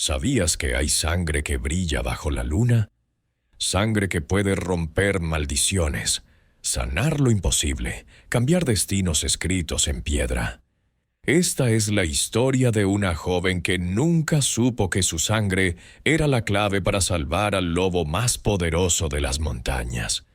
¿Sabías que hay sangre que brilla bajo la luna? Sangre que puede romper maldiciones, sanar lo imposible, cambiar destinos escritos en piedra. Esta es la historia de una joven que nunca supo que su sangre era la clave para salvar al lobo más poderoso de las montañas.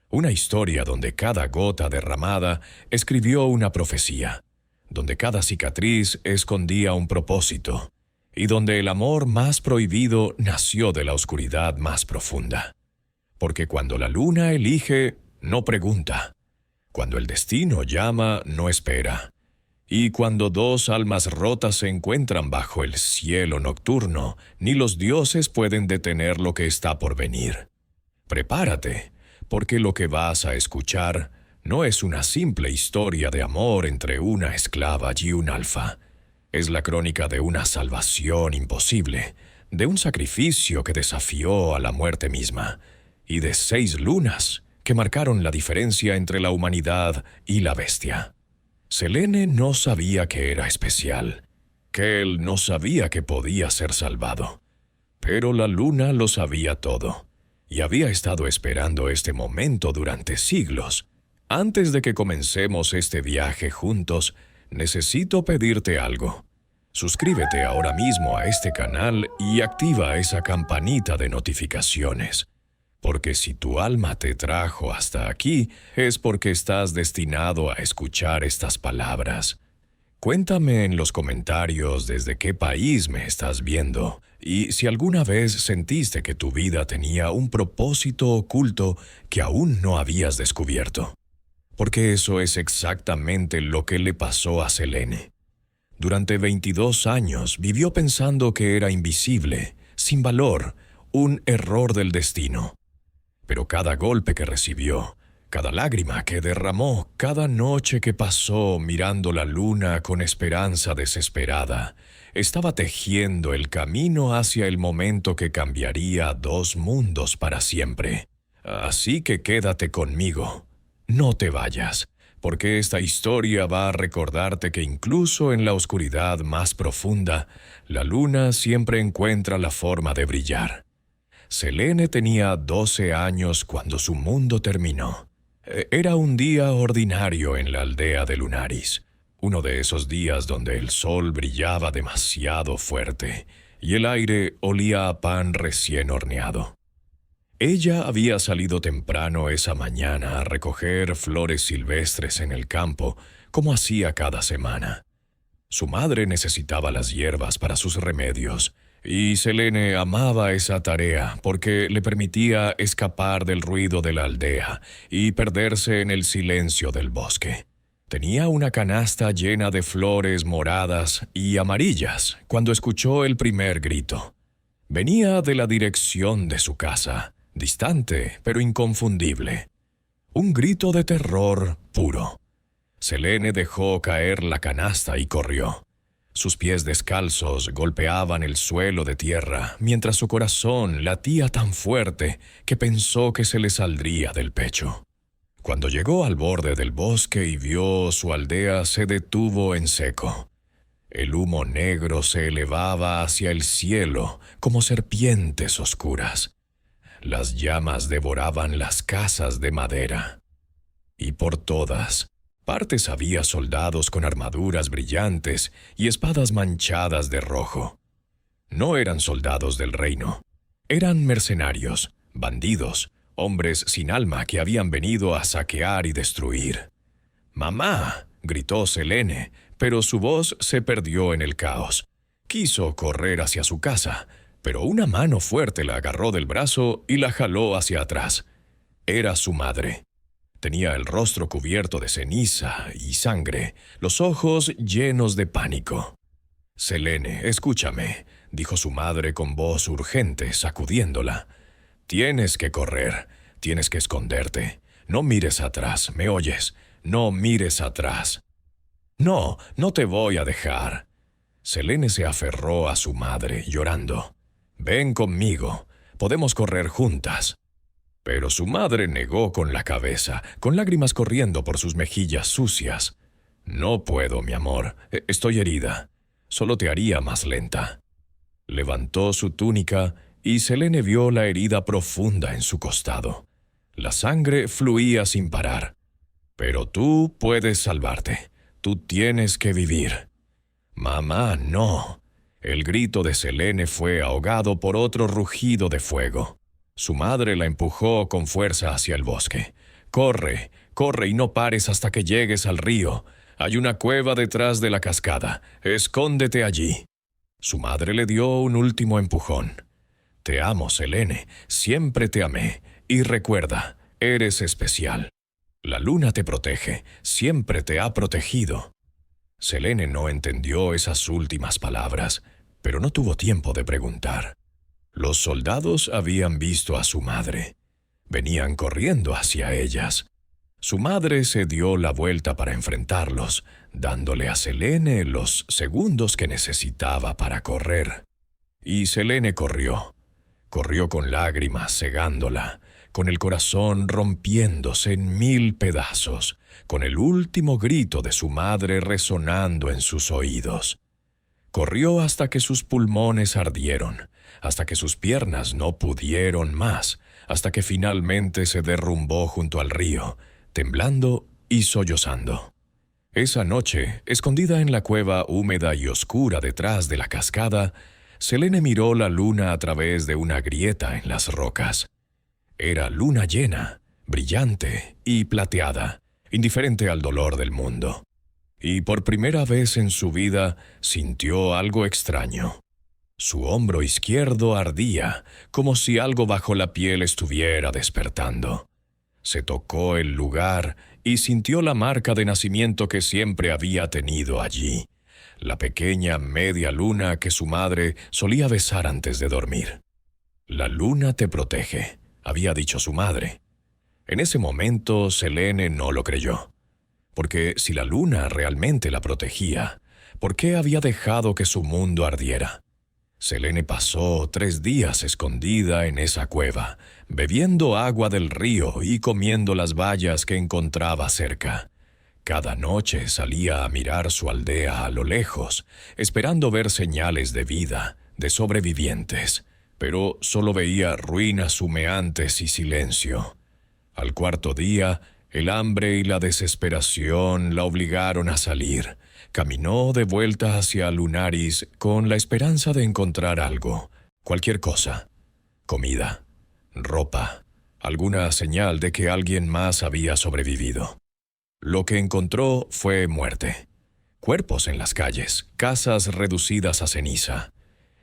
Una historia donde cada gota derramada escribió una profecía, donde cada cicatriz escondía un propósito, y donde el amor más prohibido nació de la oscuridad más profunda. Porque cuando la luna elige, no pregunta. Cuando el destino llama, no espera. Y cuando dos almas rotas se encuentran bajo el cielo nocturno, ni los dioses pueden detener lo que está por venir. Prepárate, porque lo que vas a escuchar no es una simple historia de amor entre una esclava y un alfa. Es la crónica de una salvación imposible, de un sacrificio que desafió a la muerte misma, y de 6 lunas que marcaron la diferencia entre la humanidad y la bestia. Selene no sabía que era especial, que él no sabía que podía ser salvado. Pero la luna lo sabía todo, y había estado esperando este momento durante siglos. Antes de que comencemos este viaje juntos, necesito pedirte algo. Suscríbete ahora mismo a este canal y activa esa campanita de notificaciones. Porque si tu alma te trajo hasta aquí, es porque estás destinado a escuchar estas palabras. Cuéntame en los comentarios desde qué país me estás viendo y si alguna vez sentiste que tu vida tenía un propósito oculto que aún no habías descubierto. Porque eso es exactamente lo que le pasó a Selene. Durante 22 años vivió pensando que era invisible, sin valor, un error del destino. Pero cada golpe que recibió, cada lágrima que derramó, cada noche que pasó mirando la luna con esperanza desesperada, estaba tejiendo el camino hacia el momento que cambiaría 2 mundos para siempre. Así que quédate conmigo. No te vayas, porque esta historia va a recordarte que incluso en la oscuridad más profunda, la luna siempre encuentra la forma de brillar. Selene tenía 12 años cuando su mundo terminó. Era un día ordinario en la aldea de Lunaris, uno de esos días donde el sol brillaba demasiado fuerte y el aire olía a pan recién horneado. Ella había salido temprano esa mañana a recoger flores silvestres en el campo, como hacía cada semana. Su madre necesitaba las hierbas para sus remedios, y Selene amaba esa tarea porque le permitía escapar del ruido de la aldea y perderse en el silencio del bosque. Tenía una canasta llena de flores moradas y amarillas cuando escuchó el primer grito. Venía de la dirección de su casa, distante pero inconfundible. Un grito de terror puro. Selene dejó caer la canasta y corrió. Sus pies descalzos golpeaban el suelo de tierra, mientras su corazón latía tan fuerte que pensó que se le saldría del pecho. Cuando llegó al borde del bosque y vio su aldea, se detuvo en seco. El humo negro se elevaba hacia el cielo como serpientes oscuras. Las llamas devoraban las casas de madera. Y por todas partes había soldados con armaduras brillantes y espadas manchadas de rojo. No eran soldados del reino. Eran mercenarios, bandidos, hombres sin alma que habían venido a saquear y destruir. «¡Mamá!», gritó Selene, pero su voz se perdió en el caos. Quiso correr hacia su casa, pero una mano fuerte la agarró del brazo y la jaló hacia atrás. Era su madre. Tenía el rostro cubierto de ceniza y sangre, los ojos llenos de pánico. «Selene, escúchame», dijo su madre con voz urgente, sacudiéndola. «Tienes que correr, tienes que esconderte. No mires atrás, ¿me oyes? No mires atrás». «No, no te voy a dejar». Selene se aferró a su madre, llorando. «Ven conmigo, podemos correr juntas». Pero su madre negó con la cabeza, con lágrimas corriendo por sus mejillas sucias. «No puedo, mi amor. Estoy herida. Solo te haría más lenta». Levantó su túnica y Selene vio la herida profunda en su costado. La sangre fluía sin parar. «Pero tú puedes salvarte. Tú tienes que vivir». «Mamá, no». El grito de Selene fue ahogado por otro rugido de fuego. Su madre la empujó con fuerza hacia el bosque. «Corre, corre y no pares hasta que llegues al río. Hay una cueva detrás de la cascada. Escóndete allí». Su madre le dio un último empujón. «Te amo, Selene. Siempre te amé. Y recuerda, eres especial. La luna te protege. Siempre te ha protegido». Selene no entendió esas últimas palabras, pero no tuvo tiempo de preguntar. Los soldados habían visto a su madre. Venían corriendo hacia ellas. Su madre se dio la vuelta para enfrentarlos, dándole a Selene los segundos que necesitaba para correr. Y Selene corrió. Corrió con lágrimas cegándola, con el corazón rompiéndose en 1000 pedazos, con el último grito de su madre resonando en sus oídos. Corrió hasta que sus pulmones ardieron, hasta que sus piernas no pudieron más, hasta que finalmente se derrumbó junto al río, temblando y sollozando. Esa noche, escondida en la cueva húmeda y oscura detrás de la cascada, Selene miró la luna a través de una grieta en las rocas. Era luna llena, brillante y plateada, indiferente al dolor del mundo. Y por primera vez en su vida sintió algo extraño. Su hombro izquierdo ardía, como si algo bajo la piel estuviera despertando. Se tocó el lugar y sintió la marca de nacimiento que siempre había tenido allí, la pequeña media luna que su madre solía besar antes de dormir. «La luna te protege», había dicho su madre. En ese momento Selene no lo creyó. Porque si la luna realmente la protegía, ¿por qué había dejado que su mundo ardiera? Selene pasó 3 días escondida en esa cueva, bebiendo agua del río y comiendo las bayas que encontraba cerca. Cada noche salía a mirar su aldea a lo lejos, esperando ver señales de vida, de sobrevivientes, pero solo veía ruinas humeantes y silencio. Al 4.º día, el hambre y la desesperación la obligaron a salir. Caminó de vuelta hacia Lunaris con la esperanza de encontrar algo, cualquier cosa. Comida, ropa, alguna señal de que alguien más había sobrevivido. Lo que encontró fue muerte. Cuerpos en las calles, casas reducidas a ceniza.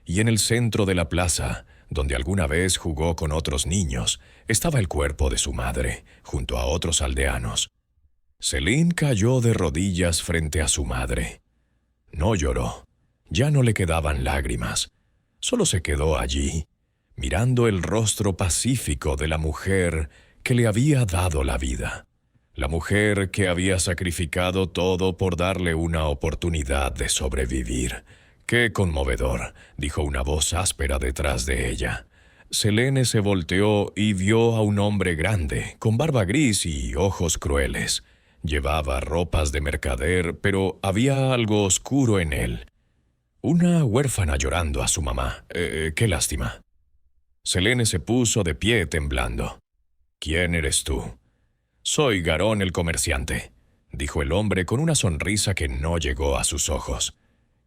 Y en el centro de la plaza, donde alguna vez jugó con otros niños, estaba el cuerpo de su madre, junto a otros aldeanos. Selene cayó de rodillas frente a su madre. No lloró. Ya no le quedaban lágrimas. Solo se quedó allí, mirando el rostro pacífico de la mujer que le había dado la vida. La mujer que había sacrificado todo por darle una oportunidad de sobrevivir. «¡Qué conmovedor!», dijo una voz áspera detrás de ella. Selene se volteó y vio a un hombre grande, con barba gris y ojos crueles. Llevaba ropas de mercader, pero había algo oscuro en él. Una huérfana llorando a su mamá. ¡Qué lástima! Selene se puso de pie temblando. «¿Quién eres tú?» «Soy Garón el comerciante», dijo el hombre con una sonrisa que no llegó a sus ojos.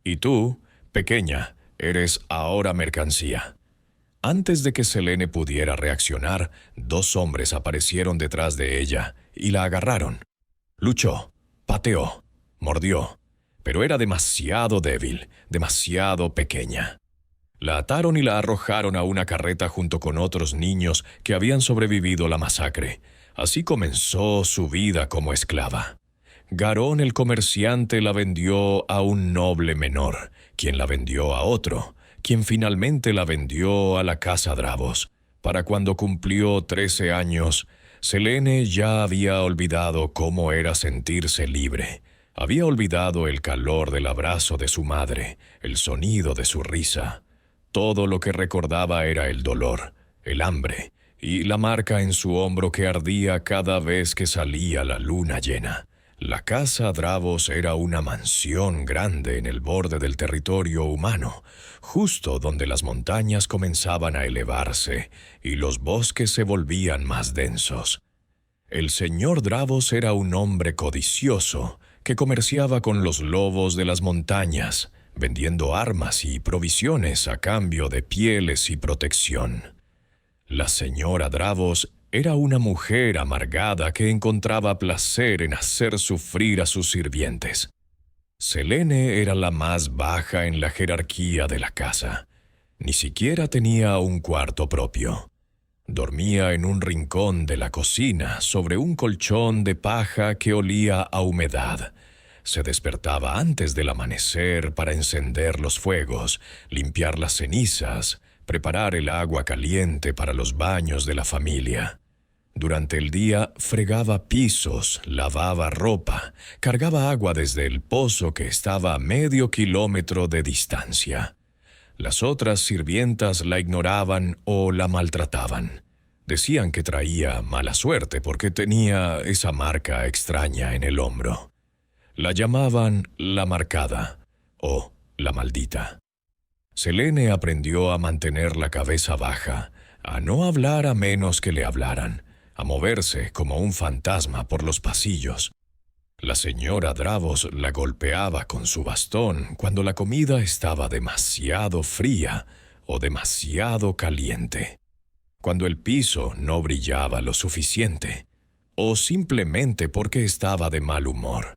«Y tú, pequeña, eres ahora mercancía». Antes de que Selene pudiera reaccionar, 2 hombres aparecieron detrás de ella y la agarraron. Luchó, pateó, mordió, pero era demasiado débil, demasiado pequeña. La ataron y la arrojaron a una carreta junto con otros niños que habían sobrevivido la masacre. Así comenzó su vida como esclava. Garón el comerciante la vendió a un noble menor, quien la vendió a otro, quien finalmente la vendió a la casa Dravos. Para cuando cumplió 13 años, Selene ya había olvidado cómo era sentirse libre. Había olvidado el calor del abrazo de su madre, el sonido de su risa. Todo lo que recordaba era el dolor, el hambre y la marca en su hombro que ardía cada vez que salía la luna llena. La casa Dravos era una mansión grande en el borde del territorio humano, justo donde las montañas comenzaban a elevarse y los bosques se volvían más densos. El señor Dravos era un hombre codicioso que comerciaba con los lobos de las montañas, vendiendo armas y provisiones a cambio de pieles y protección. La señora Dravos era una mujer amargada que encontraba placer en hacer sufrir a sus sirvientes. Selene era la más baja en la jerarquía de la casa. Ni siquiera tenía un cuarto propio. Dormía en un rincón de la cocina sobre un colchón de paja que olía a humedad. Se despertaba antes del amanecer para encender los fuegos, limpiar las cenizas, preparar el agua caliente para los baños de la familia. Durante el día fregaba pisos, lavaba ropa, cargaba agua desde el pozo que estaba a medio kilómetro de distancia. Las otras sirvientas la ignoraban o la maltrataban. Decían que traía mala suerte porque tenía esa marca extraña en el hombro. La llamaban la marcada o la maldita. Selene aprendió a mantener la cabeza baja, a no hablar a menos que le hablaran, a moverse como un fantasma por los pasillos. La señora Dravos la golpeaba con su bastón cuando la comida estaba demasiado fría o demasiado caliente, cuando el piso no brillaba lo suficiente, o simplemente porque estaba de mal humor.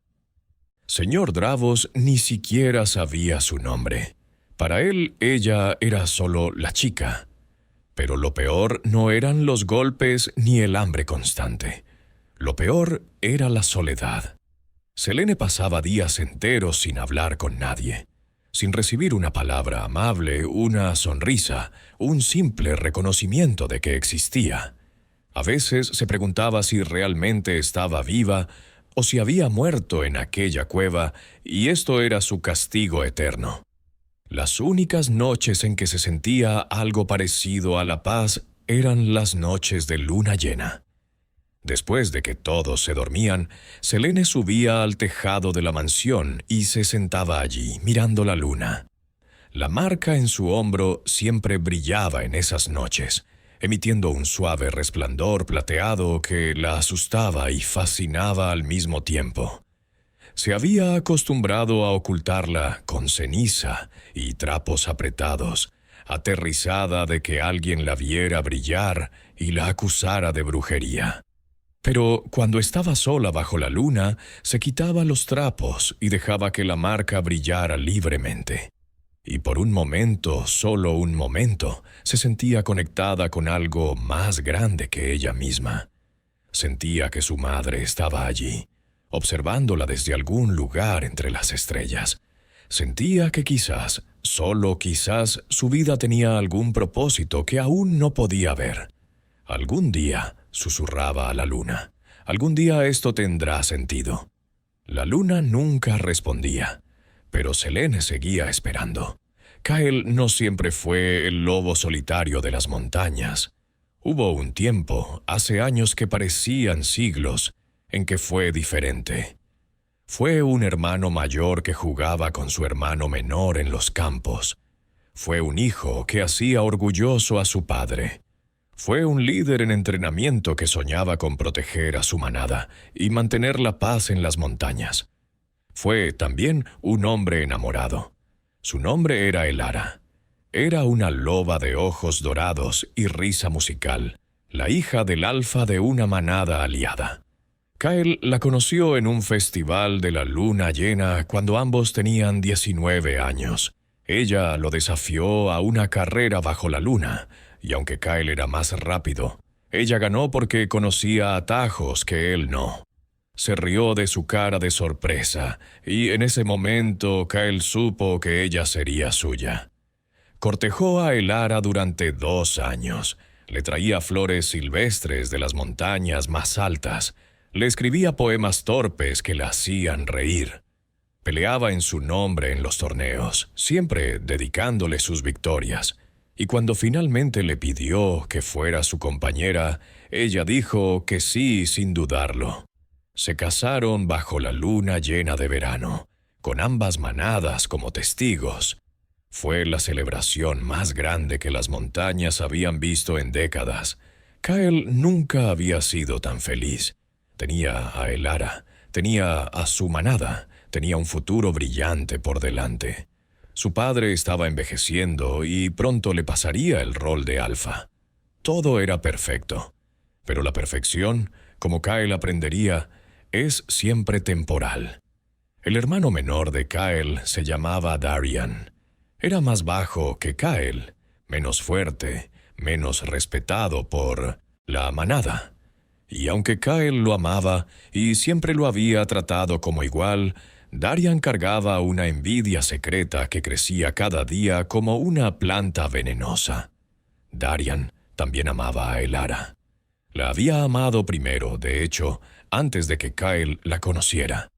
Señor Dravos ni siquiera sabía su nombre. Para él, ella era solo la chica. Pero lo peor no eran los golpes ni el hambre constante. Lo peor era la soledad. Selene pasaba días enteros sin hablar con nadie, sin recibir una palabra amable, una sonrisa, un simple reconocimiento de que existía. A veces se preguntaba si realmente estaba viva o si había muerto en aquella cueva, y esto era su castigo eterno. Las únicas noches en que se sentía algo parecido a la paz eran las noches de luna llena. Después de que todos se dormían, Selene subía al tejado de la mansión y se sentaba allí, mirando la luna. La marca en su hombro siempre brillaba en esas noches, emitiendo un suave resplandor plateado que la asustaba y fascinaba al mismo tiempo. Se había acostumbrado a ocultarla con ceniza y trapos apretados, aterrizada de que alguien la viera brillar y la acusara de brujería. Pero cuando estaba sola bajo la luna, se quitaba los trapos y dejaba que la marca brillara libremente. Y por un momento, solo un momento, se sentía conectada con algo más grande que ella misma. Sentía que su madre estaba allí, observándola desde algún lugar entre las estrellas. Sentía que quizás, solo quizás, su vida tenía algún propósito que aún no podía ver. Algún día, susurraba a la luna, algún día esto tendrá sentido. La luna nunca respondía, pero Selene seguía esperando. Kyle no siempre fue el lobo solitario de las montañas. Hubo un tiempo, hace años que parecían siglos, en que fue diferente. Fue un hermano mayor que jugaba con su hermano menor en los campos. Fue un hijo que hacía orgulloso a su padre. Fue un líder en entrenamiento que soñaba con proteger a su manada y mantener la paz en las montañas. Fue también un hombre enamorado. Su nombre era Elara. Era una loba de ojos dorados y risa musical, la hija del alfa de una manada aliada. Kyle la conoció en un festival de la luna llena cuando ambos tenían 19 años. Ella lo desafió a una carrera bajo la luna, y aunque Kyle era más rápido, ella ganó porque conocía atajos que él no. Se rió de su cara de sorpresa, y en ese momento Kyle supo que ella sería suya. Cortejó a Elara durante 2 años. Le traía flores silvestres de las montañas más altas. Le escribía poemas torpes que la hacían reír. Peleaba en su nombre en los torneos, siempre dedicándole sus victorias. Y cuando finalmente le pidió que fuera su compañera, ella dijo que sí sin dudarlo. Se casaron bajo la luna llena de verano, con ambas manadas como testigos. Fue la celebración más grande que las montañas habían visto en décadas. Kyle nunca había sido tan feliz. Tenía a Elara, tenía a su manada, tenía un futuro brillante por delante. Su padre estaba envejeciendo y pronto le pasaría el rol de alfa. Todo era perfecto. Pero la perfección, como Kyle aprendería, es siempre temporal. El hermano menor de Kyle se llamaba Darian. Era más bajo que Kyle, menos fuerte, menos respetado por la manada. Y aunque Kyle lo amaba y siempre lo había tratado como igual, Darian cargaba una envidia secreta que crecía cada día como una planta venenosa. Darian también amaba a Elara. La había amado primero, de hecho, antes de que Kyle la conociera.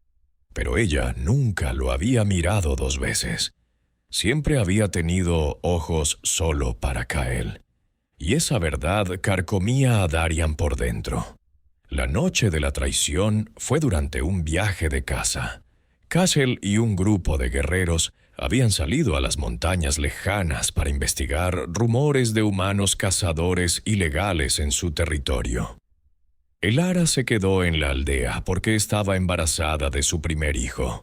Pero ella nunca lo había mirado dos veces. Siempre había tenido ojos solo para Kyle. Y esa verdad carcomía a Darian por dentro. La noche de la traición fue durante un viaje de caza. Castle y un grupo de guerreros habían salido a las montañas lejanas para investigar rumores de humanos cazadores ilegales en su territorio. Elara se quedó en la aldea porque estaba embarazada de su primer hijo.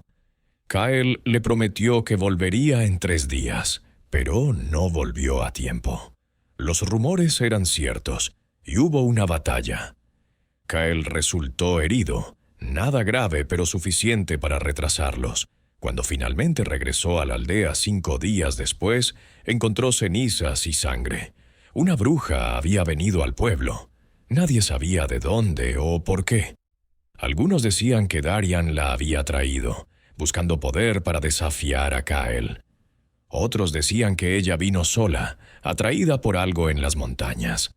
Kyle le prometió que volvería en 3 días, pero no volvió a tiempo. Los rumores eran ciertos y hubo una batalla. Kyle resultó herido, nada grave pero suficiente para retrasarlos. Cuando finalmente regresó a la aldea 5 días después, encontró cenizas y sangre. Una bruja había venido al pueblo. Nadie sabía de dónde o por qué. Algunos decían que Darian la había traído, buscando poder para desafiar a Kyle. Otros decían que ella vino sola, atraída por algo en las montañas.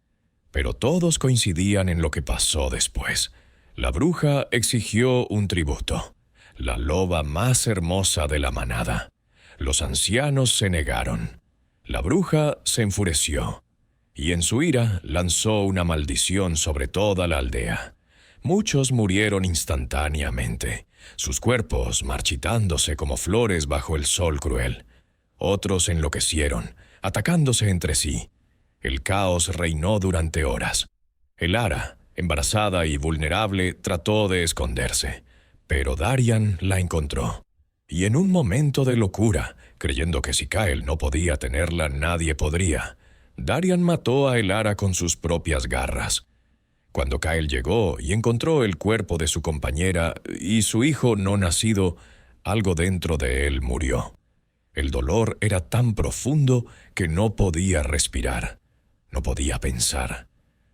Pero todos coincidían en lo que pasó después. La bruja exigió un tributo, la loba más hermosa de la manada. Los ancianos se negaron. La bruja se enfureció, y en su ira lanzó una maldición sobre toda la aldea. Muchos murieron instantáneamente, sus cuerpos marchitándose como flores bajo el sol cruel. Otros enloquecieron, atacándose entre sí. El caos reinó durante horas. Elara, embarazada y vulnerable, trató de esconderse, pero Darian la encontró. Y en un momento de locura, creyendo que si Kyle no podía tenerla, nadie podría, Darian mató a Elara con sus propias garras. Cuando Kyle llegó y encontró el cuerpo de su compañera y su hijo no nacido, algo dentro de él murió. El dolor era tan profundo que no podía respirar, no podía pensar,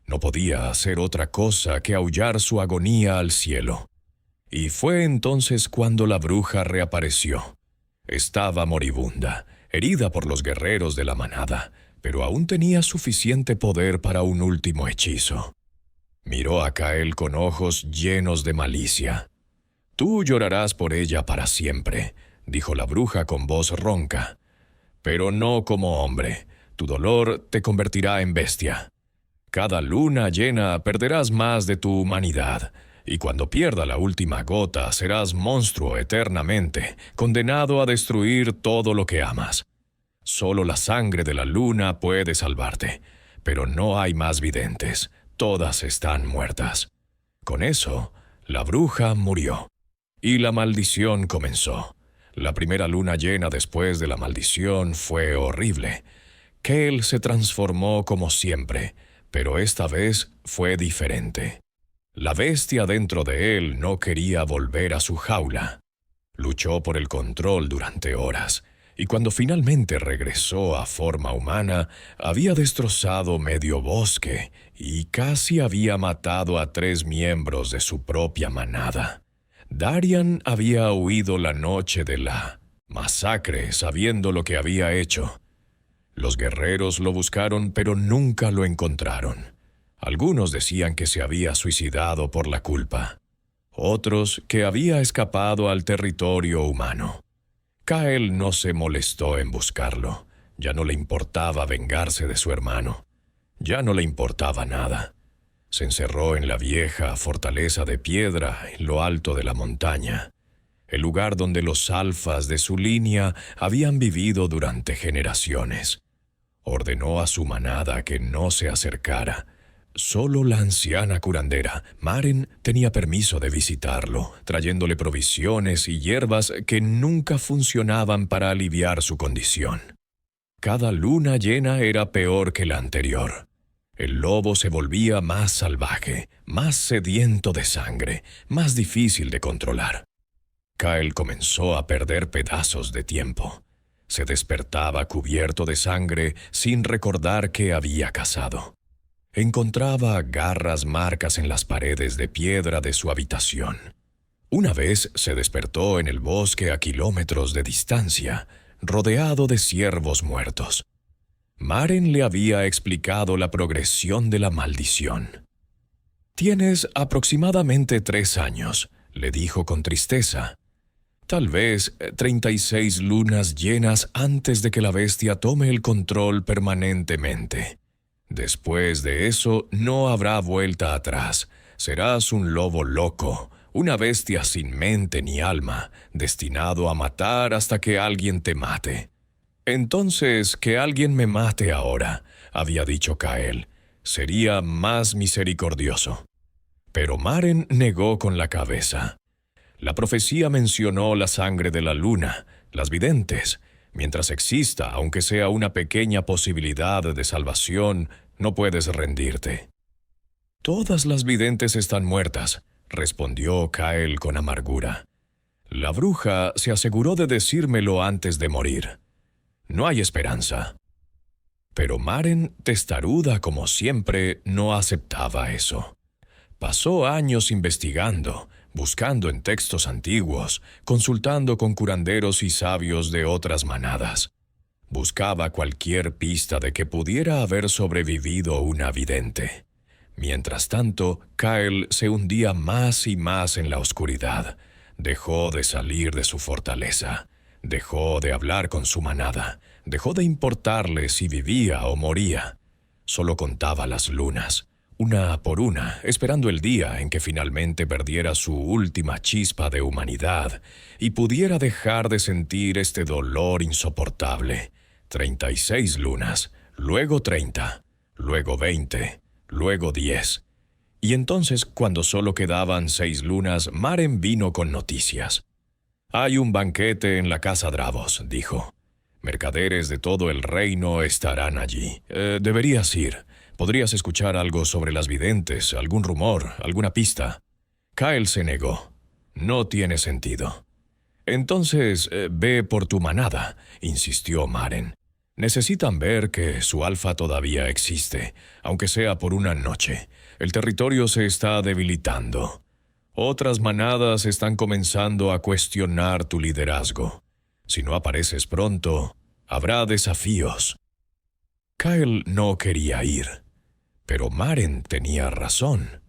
no podía hacer otra cosa que aullar su agonía al cielo. Y fue entonces cuando la bruja reapareció. Estaba moribunda, herida por los guerreros de la manada, pero aún tenía suficiente poder para un último hechizo. Miró a Kyle con ojos llenos de malicia. «Tú llorarás por ella para siempre», dijo la bruja con voz ronca. «Pero no como hombre. Tu dolor te convertirá en bestia. Cada luna llena perderás más de tu humanidad, y cuando pierda la última gota serás monstruo eternamente, condenado a destruir todo lo que amas. Solo la sangre de la luna puede salvarte, pero no hay más videntes. Todas están muertas». Con eso, la bruja murió, y la maldición comenzó. La primera luna llena después de la maldición fue horrible. Kale se transformó como siempre, pero esta vez fue diferente. La bestia dentro de él no quería volver a su jaula. Luchó por el control durante horas, y cuando finalmente regresó a forma humana, había destrozado medio bosque y casi había matado a 3 miembros de su propia manada. Darian había huido la noche de la masacre sabiendo lo que había hecho. Los guerreros lo buscaron, pero nunca lo encontraron. Algunos decían que se había suicidado por la culpa. Otros que había escapado al territorio humano. Kyle no se molestó en buscarlo. Ya no le importaba vengarse de su hermano. Ya no le importaba nada. Se encerró en la vieja fortaleza de piedra en lo alto de la montaña, el lugar donde los alfas de su línea habían vivido durante generaciones. Ordenó a su manada que no se acercara. Solo la anciana curandera, Maren, tenía permiso de visitarlo, trayéndole provisiones y hierbas que nunca funcionaban para aliviar su condición. Cada luna llena era peor que la anterior. El lobo se volvía más salvaje, más sediento de sangre, más difícil de controlar. Kyle comenzó a perder pedazos de tiempo. Se despertaba cubierto de sangre sin recordar que había cazado. Encontraba garras marcas en las paredes de piedra de su habitación. Una vez se despertó en el bosque a kilómetros de distancia, rodeado de ciervos muertos. Maren le había explicado la progresión de la maldición. «Tienes aproximadamente 3 años», le dijo con tristeza. «Tal vez 36 lunas llenas antes de que la bestia tome el control permanentemente. Después de eso no habrá vuelta atrás. Serás un lobo loco, una bestia sin mente ni alma, destinado a matar hasta que alguien te mate». «Entonces, que alguien me mate ahora», había dicho Kyle, «sería más misericordioso». Pero Maren negó con la cabeza. La profecía mencionó la sangre de la luna, las videntes. Mientras exista, aunque sea una pequeña posibilidad de salvación, no puedes rendirte. «Todas las videntes están muertas», respondió Kyle con amargura. «La bruja se aseguró de decírmelo antes de morir. No hay esperanza». Pero Maren, testaruda como siempre, no aceptaba eso. Pasó años investigando, buscando en textos antiguos, consultando con curanderos y sabios de otras manadas. Buscaba cualquier pista de que pudiera haber sobrevivido una vidente. Mientras tanto, Kyle se hundía más y más en la oscuridad. Dejó de salir de su fortaleza. Dejó de hablar con su manada. Dejó de importarle si vivía o moría. Solo contaba las lunas, una por una, esperando el día en que finalmente perdiera su última chispa de humanidad y pudiera dejar de sentir este dolor insoportable. 36 lunas, luego 30, luego 20, luego 10. Y entonces, cuando solo quedaban 6 lunas, Maren vino con noticias. «Hay un banquete en la casa Dravos», dijo. «Mercaderes de todo el reino estarán allí. Deberías ir. Podrías escuchar algo sobre las videntes, algún rumor, alguna pista». Kyle se negó. «No tiene sentido». «Entonces, ve por tu manada», insistió Maren. «Necesitan ver que su alfa todavía existe, aunque sea por una noche. El territorio se está debilitando. Otras manadas están comenzando a cuestionar tu liderazgo. Si no apareces pronto, habrá desafíos». Kyle no quería ir, pero Maren tenía razón.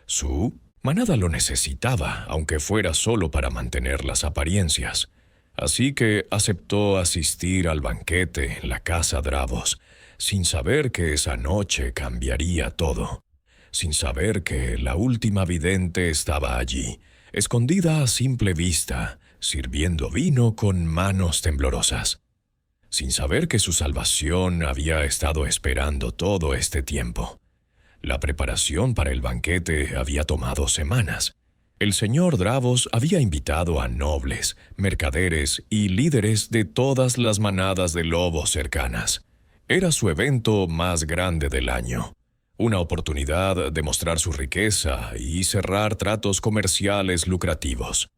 Su manada lo necesitaba, aunque fuera solo para mantener las apariencias. Así que aceptó asistir al banquete en la casa Dravos, sin saber que esa noche cambiaría todo. Sin saber que la última vidente estaba allí, escondida a simple vista, sirviendo vino con manos temblorosas. Sin saber que su salvación había estado esperando todo este tiempo. La preparación para el banquete había tomado semanas. El señor Dravos había invitado a nobles, mercaderes y líderes de todas las manadas de lobos cercanas. Era su evento más grande del año. Una oportunidad de mostrar su riqueza y cerrar tratos comerciales lucrativos.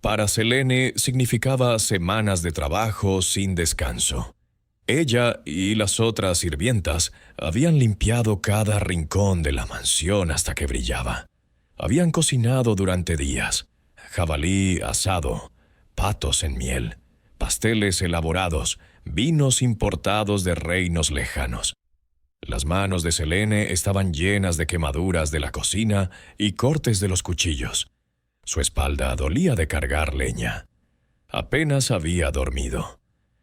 Para Selene significaba semanas de trabajo sin descanso. Ella y las otras sirvientas habían limpiado cada rincón de la mansión hasta que brillaba. Habían cocinado durante días, jabalí asado, patos en miel, pasteles elaborados, vinos importados de reinos lejanos. Las manos de Selene estaban llenas de quemaduras de la cocina y cortes de los cuchillos. Su espalda dolía de cargar leña. Apenas había dormido.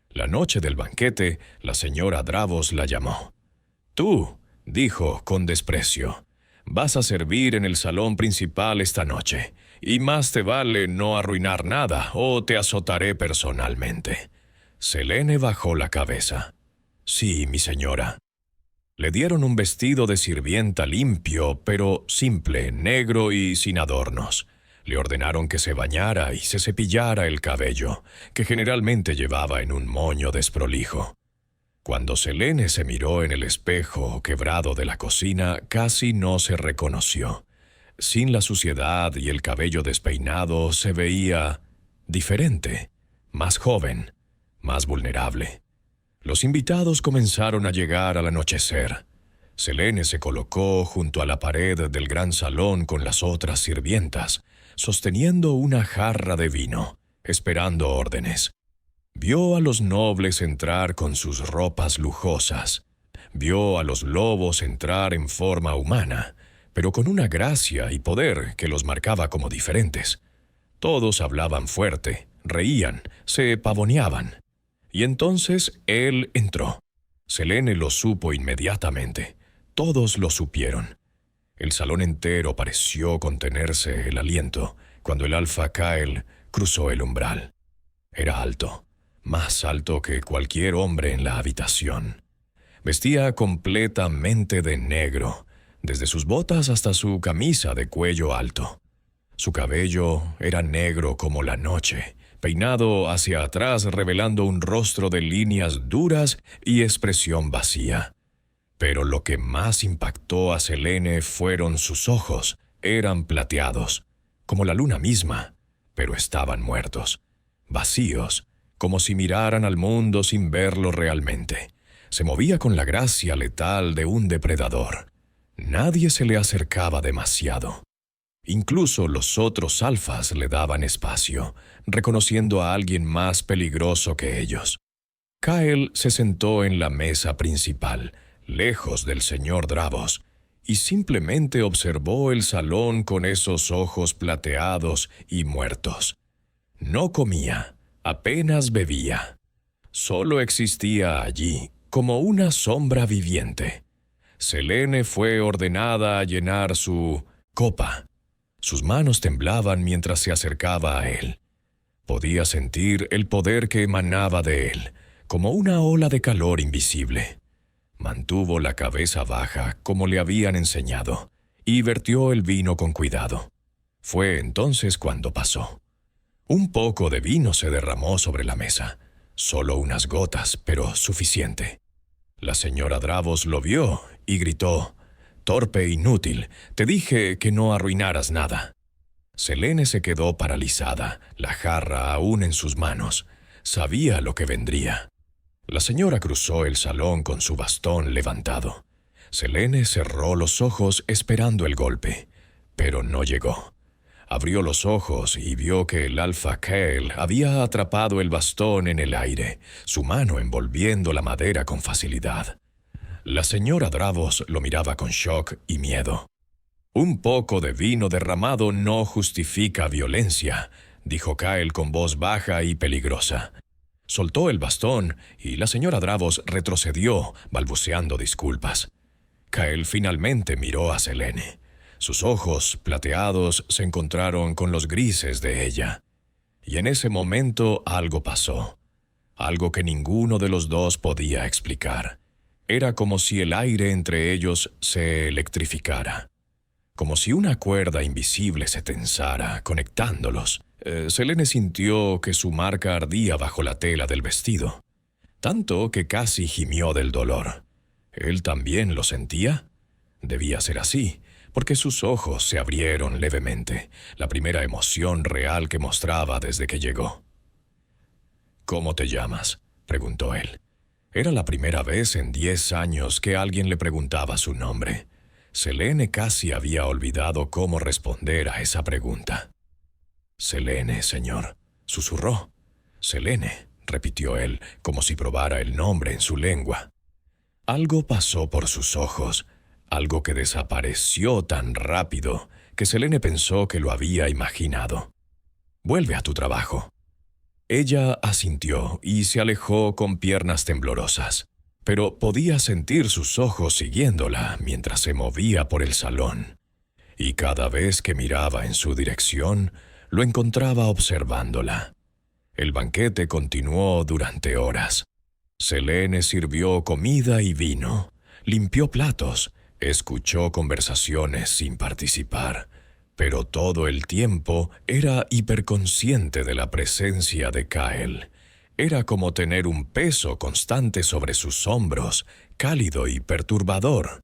La noche del banquete, la señora Dravos la llamó. «Tú», dijo con desprecio, Vas a servir en el salón principal esta noche, y más te vale no arruinar nada o te azotaré personalmente. Selene bajó la cabeza. Sí, mi señora. Le dieron un vestido de sirvienta limpio, pero simple, negro y sin adornos. Le ordenaron que se bañara y se cepillara el cabello, que generalmente llevaba en un moño desprolijo. Cuando Selene se miró en el espejo quebrado de la cocina, casi no se reconoció. Sin la suciedad y el cabello despeinado, se veía diferente, más joven, más vulnerable. Los invitados comenzaron a llegar al anochecer. Selene se colocó junto a la pared del gran salón con las otras sirvientas, sosteniendo una jarra de vino, esperando órdenes. Vio a los nobles entrar con sus ropas lujosas. Vio a los lobos entrar en forma humana, pero con una gracia y poder que los marcaba como diferentes. Todos hablaban fuerte, reían, se pavoneaban. Y entonces él entró. Selene lo supo inmediatamente. Todos lo supieron. El salón entero pareció contenerse el aliento cuando el alfa Kyle cruzó el umbral. Era alto, más alto que cualquier hombre en la habitación. Vestía completamente de negro, desde sus botas hasta su camisa de cuello alto. Su cabello era negro como la noche, peinado hacia atrás revelando un rostro de líneas duras y expresión vacía. Pero lo que más impactó a Selene fueron sus ojos. Eran plateados, como la luna misma, pero estaban muertos, vacíos, como si miraran al mundo sin verlo realmente. Se movía con la gracia letal de un depredador. Nadie se le acercaba demasiado. Incluso los otros alfas le daban espacio, reconociendo a alguien más peligroso que ellos. Kyle se sentó en la mesa principal, lejos del señor Dravos, y simplemente observó el salón con esos ojos plateados y muertos. No comía, apenas bebía. Solo existía allí, como una sombra viviente. Selene fue ordenada a llenar su copa. Sus manos temblaban mientras se acercaba a él. Podía sentir el poder que emanaba de él, como una ola de calor invisible. Mantuvo la cabeza baja como le habían enseñado, y vertió el vino con cuidado. Fue entonces cuando pasó. Un poco de vino se derramó sobre la mesa. Solo unas gotas, pero suficiente. La señora Dravos lo vio y gritó: «Torpe e inútil, te dije que no arruinaras nada». Selene se quedó paralizada, la jarra aún en sus manos. Sabía lo que vendría. La señora cruzó el salón con su bastón levantado. Selene cerró los ojos esperando el golpe, pero no llegó. Abrió los ojos y vio que el alfa Kyle había atrapado el bastón en el aire, su mano envolviendo la madera con facilidad. La señora Dravos lo miraba con shock y miedo. «Un poco de vino derramado no justifica violencia», dijo Kyle con voz baja y peligrosa. Soltó el bastón y la señora Dravos retrocedió, balbuceando disculpas. Kyle finalmente miró a Selene. Sus ojos, plateados, se encontraron con los grises de ella. Y en ese momento algo pasó. Algo que ninguno de los dos podía explicar. Era como si el aire entre ellos se electrificara. Como si una cuerda invisible se tensara, conectándolos. Selene sintió que su marca ardía bajo la tela del vestido, tanto que casi gimió del dolor. ¿Él también lo sentía? Debía ser así, porque sus ojos se abrieron levemente, la primera emoción real que mostraba desde que llegó. «¿Cómo te llamas?», preguntó él. Era la primera vez en 10 años que alguien le preguntaba su nombre. Selene casi había olvidado cómo responder a esa pregunta. «Selene, señor», susurró. «Selene», repitió él, como si probara el nombre en su lengua. Algo pasó por sus ojos, algo que desapareció tan rápido que Selene pensó que lo había imaginado. «Vuelve a tu trabajo». Ella asintió y se alejó con piernas temblorosas. pero podía sentir sus ojos siguiéndola mientras se movía por el salón. Y cada vez que miraba en su dirección, lo encontraba observándola. El banquete continuó durante horas. Selene sirvió comida y vino, limpió platos, escuchó conversaciones sin participar, pero todo el tiempo era hiperconsciente de la presencia de Kyle. Era como tener un peso constante sobre sus hombros, cálido y perturbador.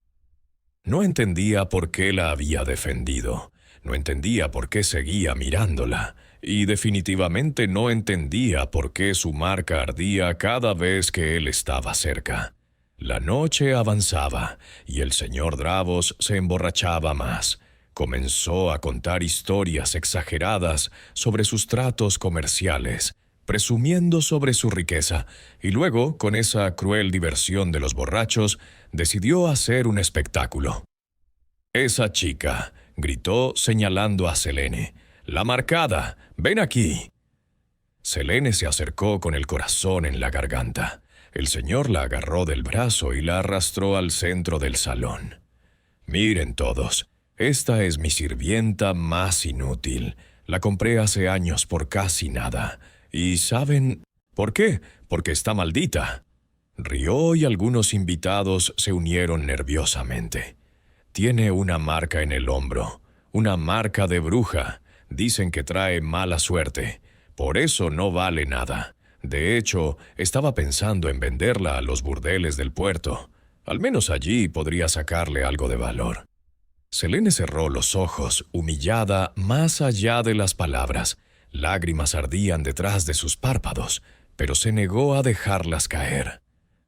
No entendía por qué la había defendido, no entendía por qué seguía mirándola, y definitivamente no entendía por qué su marca ardía cada vez que él estaba cerca. La noche avanzaba, y el señor Dravos se emborrachaba más. Comenzó a contar historias exageradas sobre sus tratos comerciales, presumiendo sobre su riqueza, y luego, con esa cruel diversión de los borrachos, decidió hacer un espectáculo. «Esa chica», gritó señalando a Selene. «La marcada, ven aquí». Selene se acercó con el corazón en la garganta. El señor la agarró del brazo y la arrastró al centro del salón. «Miren todos, esta es mi sirvienta más inútil. La compré hace años por casi nada. ¿Y saben por qué? Porque está maldita». Rió y algunos invitados se unieron nerviosamente. «Tiene una marca en el hombro, una marca de bruja. Dicen que trae mala suerte. Por eso no vale nada. De hecho, estaba pensando en venderla a los burdeles del puerto. Al menos allí podría sacarle algo de valor». Selene cerró los ojos, humillada más allá de las palabras. Lágrimas ardían detrás de sus párpados, pero se negó a dejarlas caer.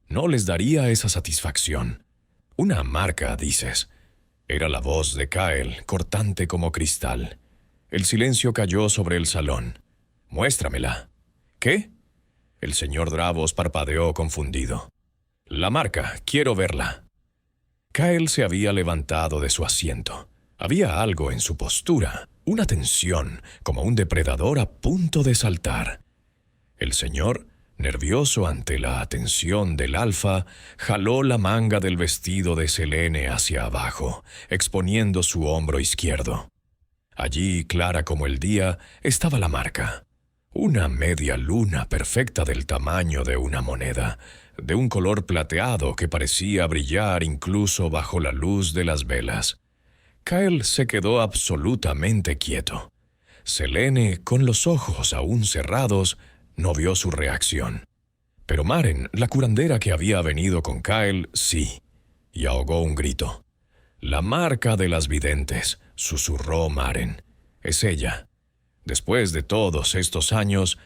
No les daría esa satisfacción. «Una marca, dices». Era la voz de Kyle, cortante como cristal. El silencio cayó sobre el salón. «Muéstramela». «¿Qué?». El señor Dravos parpadeó confundido. «La marca, quiero verla». Kyle se había levantado de su asiento. Había algo en su postura, una tensión, como un depredador a punto de saltar. El señor, nervioso ante la atención del alfa, jaló la manga del vestido de Selene hacia abajo, exponiendo su hombro izquierdo. Allí, clara como el día, estaba la marca. Una media luna perfecta del tamaño de una moneda, de un color plateado que parecía brillar incluso bajo la luz de las velas. Kyle se quedó absolutamente quieto. Selene, con los ojos aún cerrados, no vio su reacción. Pero Maren, la curandera que había venido con Kyle, sí, y ahogó un grito. «La marca de las videntes», susurró Maren. «Es ella». Después de todos estos años,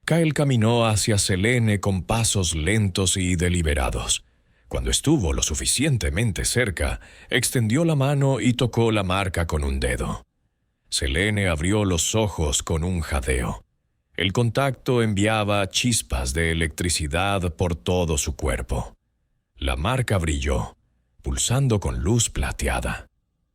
Kyle caminó hacia Selene con pasos lentos y deliberados. Cuando estuvo lo suficientemente cerca, extendió la mano y tocó la marca con un dedo. Selene abrió los ojos con un jadeo. El contacto enviaba chispas de electricidad por todo su cuerpo. La marca brilló, pulsando con luz plateada.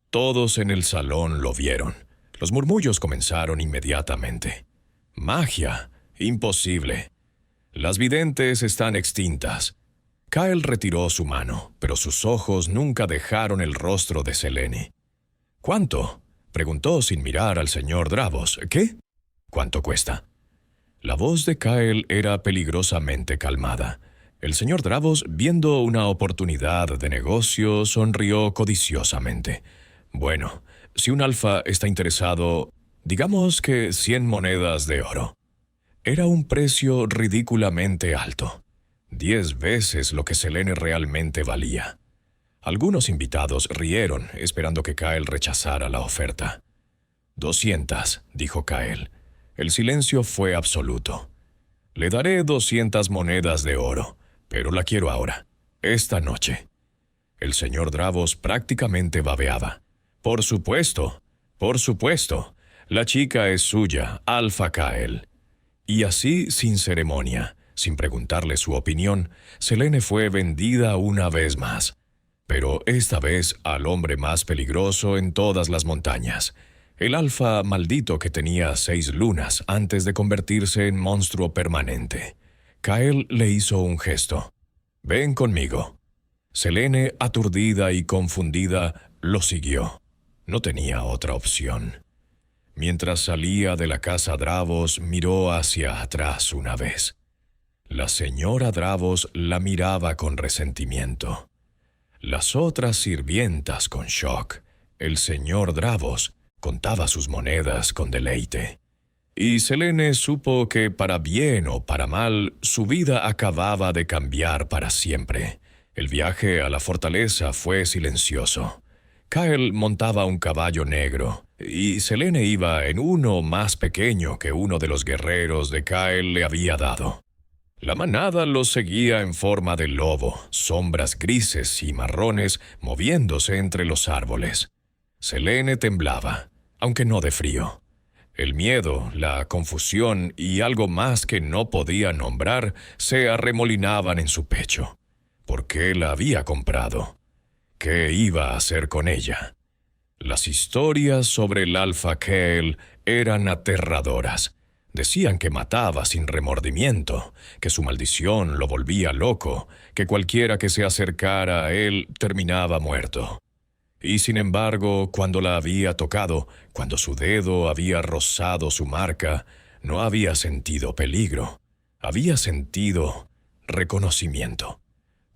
Todos en el salón lo vieron. Los murmullos comenzaron inmediatamente. «Magia, imposible. Las videntes están extintas». Kyle retiró su mano, pero sus ojos nunca dejaron el rostro de Selene. «¿Cuánto?», preguntó sin mirar al señor Dravos. «¿Qué? ¿Cuánto cuesta?». La voz de Kyle era peligrosamente calmada. El señor Dravos, viendo una oportunidad de negocio, sonrió codiciosamente. «Bueno, si un alfa está interesado, digamos que 100 monedas de oro». Era un precio ridículamente alto. 10 veces lo que Selene realmente valía. Algunos invitados rieron, esperando que Kyle rechazara la oferta. «200», dijo Kyle. El silencio fue absoluto. «Le daré 200 monedas de oro, pero la quiero ahora, esta noche». El señor Dravos prácticamente babeaba. «Por supuesto, por supuesto. La chica es suya, Alpha Kyle». Y así, sin ceremonia, sin preguntarle su opinión, Selene fue vendida una vez más. Pero esta vez al hombre más peligroso en todas las montañas. El alfa maldito que tenía 6 lunas antes de convertirse en monstruo permanente. Kyle le hizo un gesto. Ven conmigo. Selene, aturdida y confundida, lo siguió. No tenía otra opción. Mientras salía de la casa Dravos, miró hacia atrás una vez. La señora Dravos la miraba con resentimiento. Las otras sirvientas con shock. El señor Dravos contaba sus monedas con deleite. Y Selene supo que, para bien o para mal, su vida acababa de cambiar para siempre. El viaje a la fortaleza fue silencioso. Kyle montaba un caballo negro, y Selene iba en uno más pequeño que uno de los guerreros de Kyle le había dado. La manada los seguía en forma de lobo, sombras grises y marrones moviéndose entre los árboles. Selene temblaba, aunque no de frío. El miedo, la confusión y algo más que no podía nombrar se arremolinaban en su pecho. ¿Por qué la había comprado? ¿Qué iba a hacer con ella? Las historias sobre el Alpha Kale eran aterradoras. Decían que mataba sin remordimiento, que su maldición lo volvía loco, que cualquiera que se acercara a él terminaba muerto. Y sin embargo, cuando la había tocado, cuando su dedo había rozado su marca, no había sentido peligro. Había sentido reconocimiento,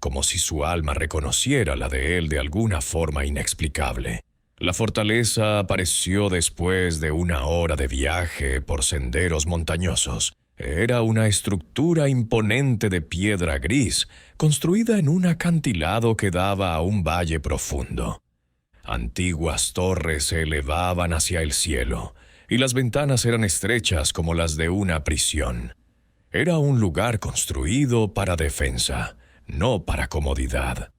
como si su alma reconociera la de él de alguna forma inexplicable. La fortaleza apareció después de una hora de viaje por senderos montañosos. Era una estructura imponente de piedra gris, construida en un acantilado que daba a un valle profundo. Antiguas torres se elevaban hacia el cielo, y las ventanas eran estrechas como las de una prisión. Era un lugar construido para defensa, no para comodidad.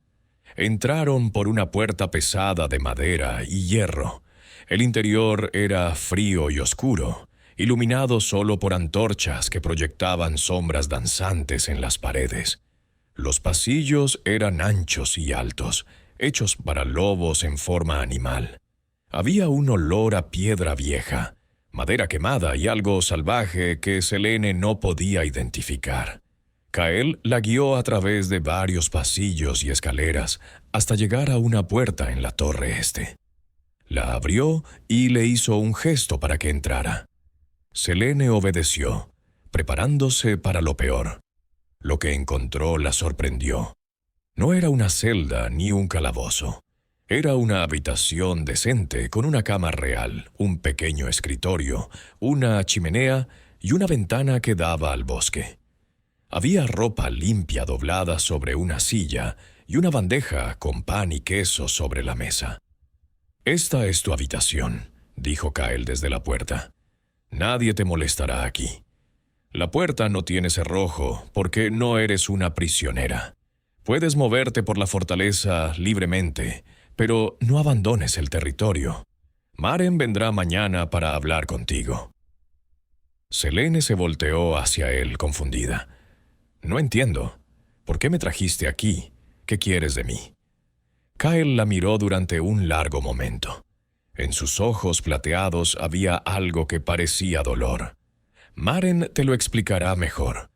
Entraron por una puerta pesada de madera y hierro. El interior era frío y oscuro, iluminado solo por antorchas que proyectaban sombras danzantes en las paredes. Los pasillos eran anchos y altos, hechos para lobos en forma animal. Había un olor a piedra vieja, madera quemada y algo salvaje que Selene no podía identificar. Kyle la guió a través de varios pasillos y escaleras hasta llegar a una puerta en la torre este. La abrió y le hizo un gesto para que entrara. Selene obedeció, preparándose para lo peor. Lo que encontró la sorprendió. No era una celda ni un calabozo. Era una habitación decente con una cama real, un pequeño escritorio, una chimenea y una ventana que daba al bosque. Había ropa limpia doblada sobre una silla y una bandeja con pan y queso sobre la mesa. «Esta es tu habitación», dijo Kyle desde la puerta. «Nadie te molestará aquí. La puerta no tiene cerrojo porque no eres una prisionera. Puedes moverte por la fortaleza libremente, pero no abandones el territorio. Maren vendrá mañana para hablar contigo». Selene se volteó hacia él confundida. «No entiendo. ¿Por qué me trajiste aquí? ¿Qué quieres de mí?» Kyle la miró durante un largo momento. En sus ojos plateados había algo que parecía dolor. «Maren te lo explicará mejor.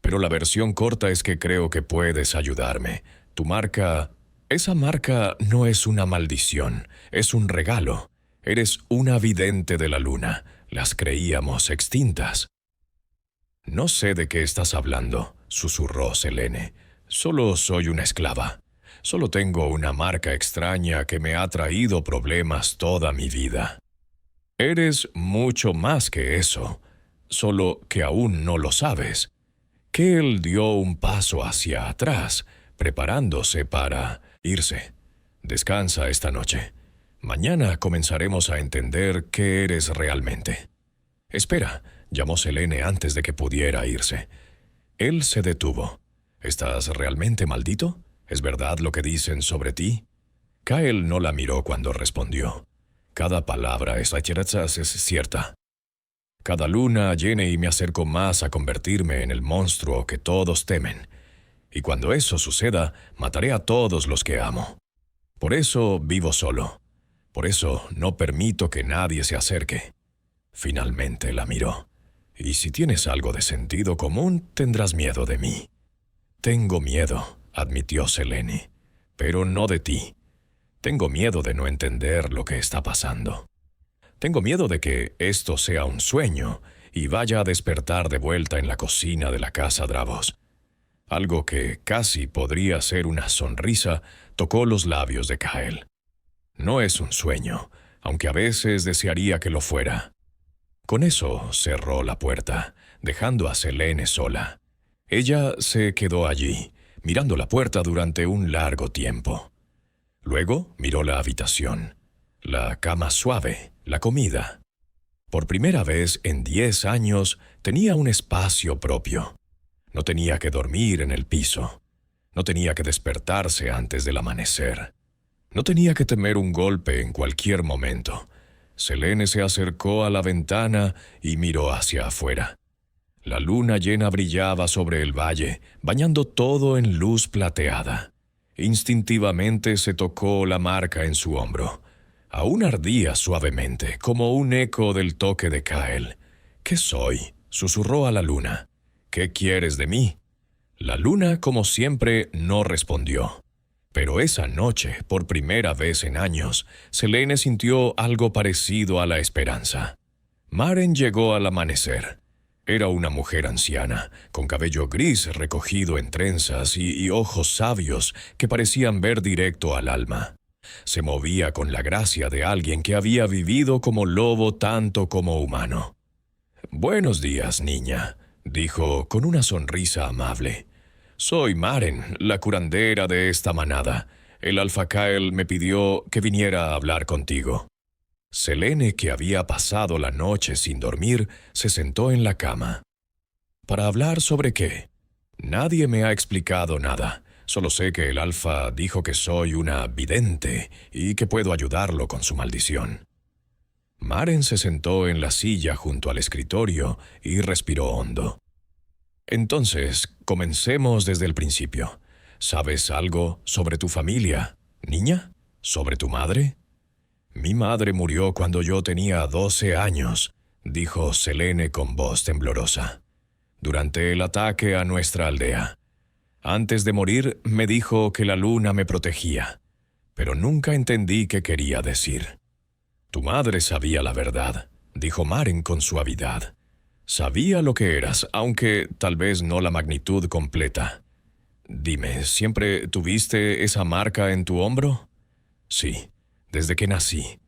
Pero la versión corta es que creo que puedes ayudarme. Tu marca... Esa marca no es una maldición, es un regalo. Eres una vidente de la luna. Las creíamos extintas». «No sé de qué estás hablando», susurró Selene. «Solo soy una esclava. Solo tengo una marca extraña que me ha traído problemas toda mi vida». «Eres mucho más que eso, solo que aún no lo sabes». Kale dio un paso hacia atrás, preparándose para irse. «Descansa esta noche. Mañana comenzaremos a entender qué eres realmente». «Espera», llamó Selene antes de que pudiera irse. Él se detuvo. «¿Estás realmente maldito? ¿Es verdad lo que dicen sobre ti?» Kyle no la miró cuando respondió. «Cada palabra es cierta. Cada luna llena y me acerco más a convertirme en el monstruo que todos temen. Y cuando eso suceda, mataré a todos los que amo. Por eso vivo solo. Por eso no permito que nadie se acerque». Finalmente la miró. «Y si tienes algo de sentido común, tendrás miedo de mí». «Tengo miedo», admitió Selene, pero no de ti. Tengo miedo de no entender lo que está pasando. Tengo miedo de que esto sea un sueño y vaya a despertar de vuelta en la cocina de la casa Dravos. Algo que casi podría ser una sonrisa tocó los labios de Kael. No es un sueño, aunque a veces desearía que lo fuera. Con eso cerró la puerta, dejando a Selene sola. Ella se quedó allí, mirando la puerta durante un largo tiempo. Luego miró la habitación, la cama suave, la comida. Por primera vez en 10 años tenía un espacio propio. No tenía que dormir en el piso. No tenía que despertarse antes del amanecer. No tenía que temer un golpe en cualquier momento. Selene se acercó a la ventana y miró hacia afuera. La luna llena brillaba sobre el valle, bañando todo en luz plateada. Instintivamente se tocó la marca en su hombro. Aún ardía suavemente, como un eco del toque de Kael. «¿Qué soy?», susurró a la luna. «¿Qué quieres de mí?». La luna, como siempre, no respondió. Pero esa noche, por primera vez en años, Selene sintió algo parecido a la esperanza. Maren llegó al amanecer. Era una mujer anciana, con cabello gris recogido en trenzas y ojos sabios que parecían ver directo al alma. Se movía con la gracia de alguien que había vivido como lobo tanto como humano. «Buenos días, niña», dijo con una sonrisa amable. «Soy Maren, la curandera de esta manada. El Alfa Kael me pidió que viniera a hablar contigo». Selene, que había pasado la noche sin dormir, se sentó en la cama. «¿Para hablar sobre qué?». «Nadie me ha explicado nada. Solo sé que el Alfa dijo que soy una vidente y que puedo ayudarlo con su maldición». Maren se sentó en la silla junto al escritorio y respiró hondo. «Entonces, comencemos desde el principio. ¿Sabes algo sobre tu familia, niña? ¿Sobre tu madre?». «Mi madre murió cuando yo tenía 12 años», dijo Selene con voz temblorosa, «durante el ataque a nuestra aldea. Antes de morir me dijo que la luna me protegía, pero nunca entendí qué quería decir». «Tu madre sabía la verdad», dijo Maren con suavidad. «Sabía lo que eras, aunque tal vez no la magnitud completa. Dime, ¿siempre tuviste esa marca en tu hombro?». «Sí, desde que nací.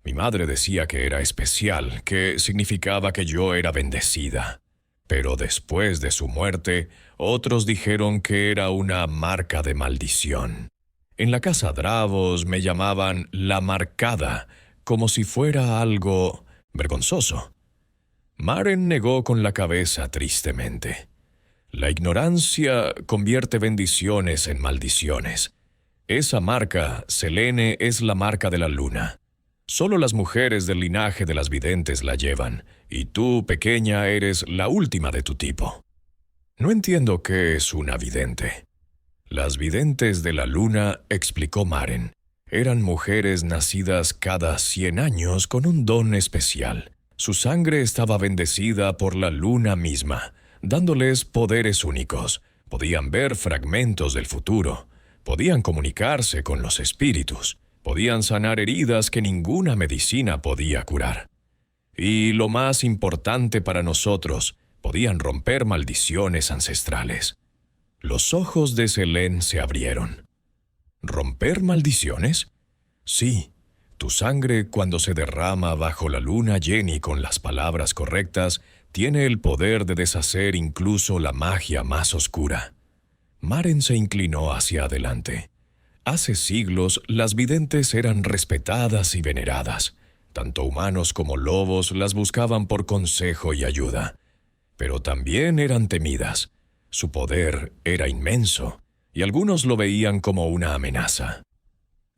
Mi madre decía que era especial, que significaba que yo era bendecida. Pero después de su muerte, otros dijeron que era una marca de maldición. En la casa Dravos me llamaban la marcada, como si fuera algo vergonzoso». Maren negó con la cabeza tristemente. «La ignorancia convierte bendiciones en maldiciones. Esa marca, Selene, es la marca de la luna. Solo las mujeres del linaje de las videntes la llevan, y tú, pequeña, eres la última de tu tipo». «No entiendo qué es una vidente». «Las videntes de la luna», explicó Maren, «eran mujeres nacidas cada 100 años con un don especial. Su sangre estaba bendecida por la luna misma, dándoles poderes únicos. Podían ver fragmentos del futuro. Podían comunicarse con los espíritus. Podían sanar heridas que ninguna medicina podía curar. Y lo más importante para nosotros, podían romper maldiciones ancestrales». Los ojos de Selene se abrieron. «¿Romper maldiciones?». «Sí. Tu sangre, cuando se derrama bajo la luna llena con las palabras correctas, tiene el poder de deshacer incluso la magia más oscura». Maren se inclinó hacia adelante. Hace siglos, las videntes eran respetadas y veneradas. Tanto humanos como lobos las buscaban por consejo y ayuda. Pero también eran temidas. Su poder era inmenso, y algunos lo veían como una amenaza.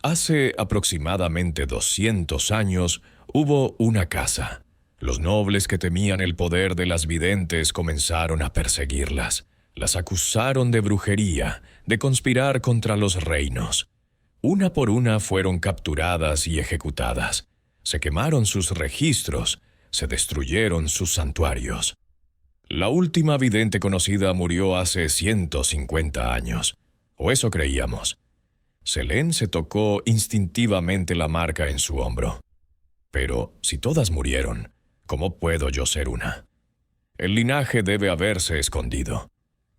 Hace aproximadamente 200 años hubo una casa. Los nobles que temían el poder de las videntes comenzaron a perseguirlas. Las acusaron de brujería, de conspirar contra los reinos. Una por una fueron capturadas y ejecutadas. Se quemaron sus registros, se destruyeron sus santuarios. La última vidente conocida murió hace 150 años. O eso creíamos. Selene se tocó instintivamente la marca en su hombro. Pero si todas murieron, ¿cómo puedo yo ser una? El linaje debe haberse escondido.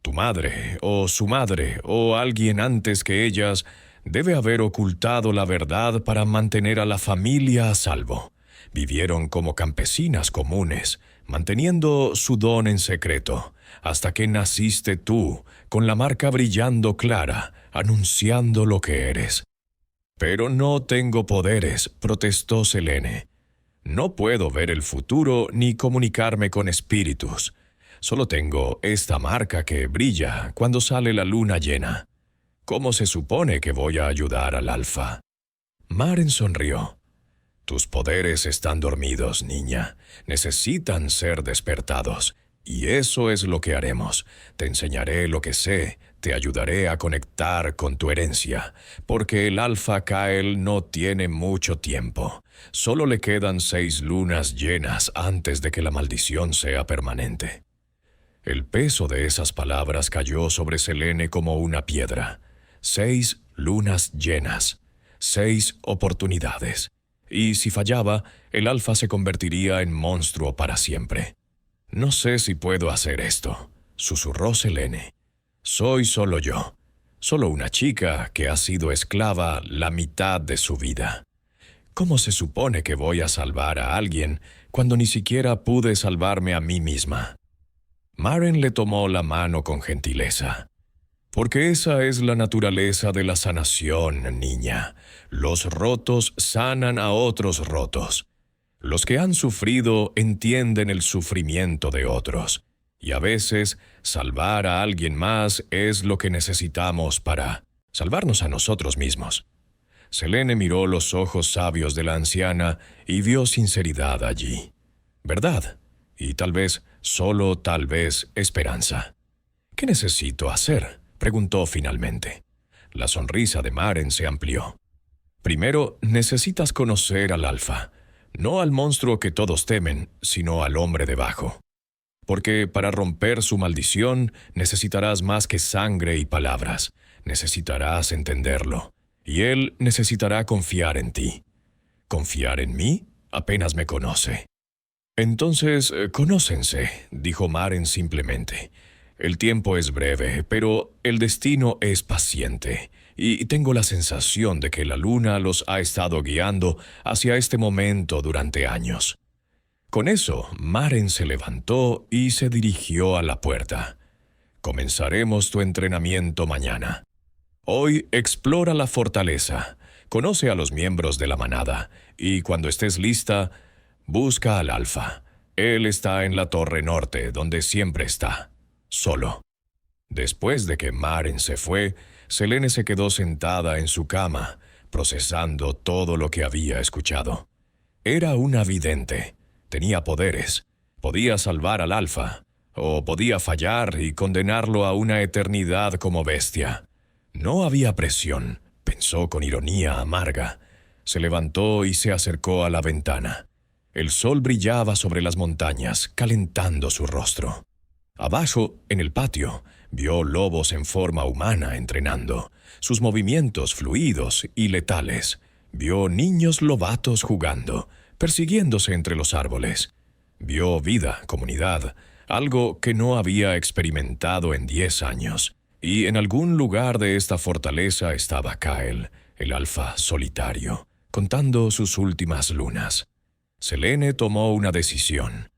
Tu madre, o su madre, o alguien antes que ellas, debe haber ocultado la verdad para mantener a la familia a salvo. Vivieron como campesinas comunes, manteniendo su don en secreto, hasta que naciste tú, con la marca brillando clara, anunciando lo que eres. Pero no tengo poderes, protestó Selene. No puedo ver el futuro ni comunicarme con espíritus. Solo tengo esta marca que brilla cuando sale la luna llena. ¿Cómo se supone que voy a ayudar al Alfa? Maren sonrió. Tus poderes están dormidos, niña. Necesitan ser despertados. Y eso es lo que haremos. Te enseñaré lo que sé. Te ayudaré a conectar con tu herencia, porque el Alfa Kael no tiene mucho tiempo. Solo le quedan 6 lunas llenas antes de que la maldición sea permanente. El peso de esas palabras cayó sobre Selene como una piedra. 6 lunas llenas, 6 oportunidades. Y si fallaba, el Alfa se convertiría en monstruo para siempre. No sé si puedo hacer esto, susurró Selene. Soy solo yo, solo una chica que ha sido esclava la mitad de su vida. ¿Cómo se supone que voy a salvar a alguien cuando ni siquiera pude salvarme a mí misma? Maren le tomó la mano con gentileza. Porque esa es la naturaleza de la sanación, niña. Los rotos sanan a otros rotos. Los que han sufrido entienden el sufrimiento de otros. Y a veces, salvar a alguien más es lo que necesitamos para salvarnos a nosotros mismos. Selene miró los ojos sabios de la anciana y vio sinceridad allí. Verdad, y tal vez, solo tal vez, esperanza. ¿Qué necesito hacer?, preguntó finalmente. La sonrisa de Maren se amplió. Primero, necesitas conocer al Alfa. No al monstruo que todos temen, sino al hombre debajo. Porque para romper su maldición necesitarás más que sangre y palabras. Necesitarás entenderlo. Y él necesitará confiar en ti. ¿Confiar en mí? Apenas me conoce. Entonces, conócense, dijo Maren simplemente. El tiempo es breve, pero el destino es paciente. Y tengo la sensación de que la luna los ha estado guiando hacia este momento durante años. Con eso, Maren se levantó y se dirigió a la puerta. Comenzaremos tu entrenamiento mañana. Hoy explora la fortaleza, conoce a los miembros de la manada, y cuando estés lista, busca al Alfa. Él está en la torre norte, donde siempre está, solo. Después de que Maren se fue, Selene se quedó sentada en su cama, procesando todo lo que había escuchado. Era una vidente. Tenía poderes. Podía salvar al Alfa, o podía fallar y condenarlo a una eternidad como bestia. No había presión, pensó con ironía amarga. Se levantó y se acercó a la ventana. El sol brillaba sobre las montañas, calentando su rostro. Abajo, en el patio, vio lobos en forma humana entrenando, sus movimientos fluidos y letales. Vio niños lobatos jugando, persiguiéndose entre los árboles. Vio vida, comunidad, algo que no había experimentado en 10 años. Y en algún lugar de esta fortaleza estaba Kael, el Alfa solitario, contando sus últimas lunas. Selene tomó una decisión.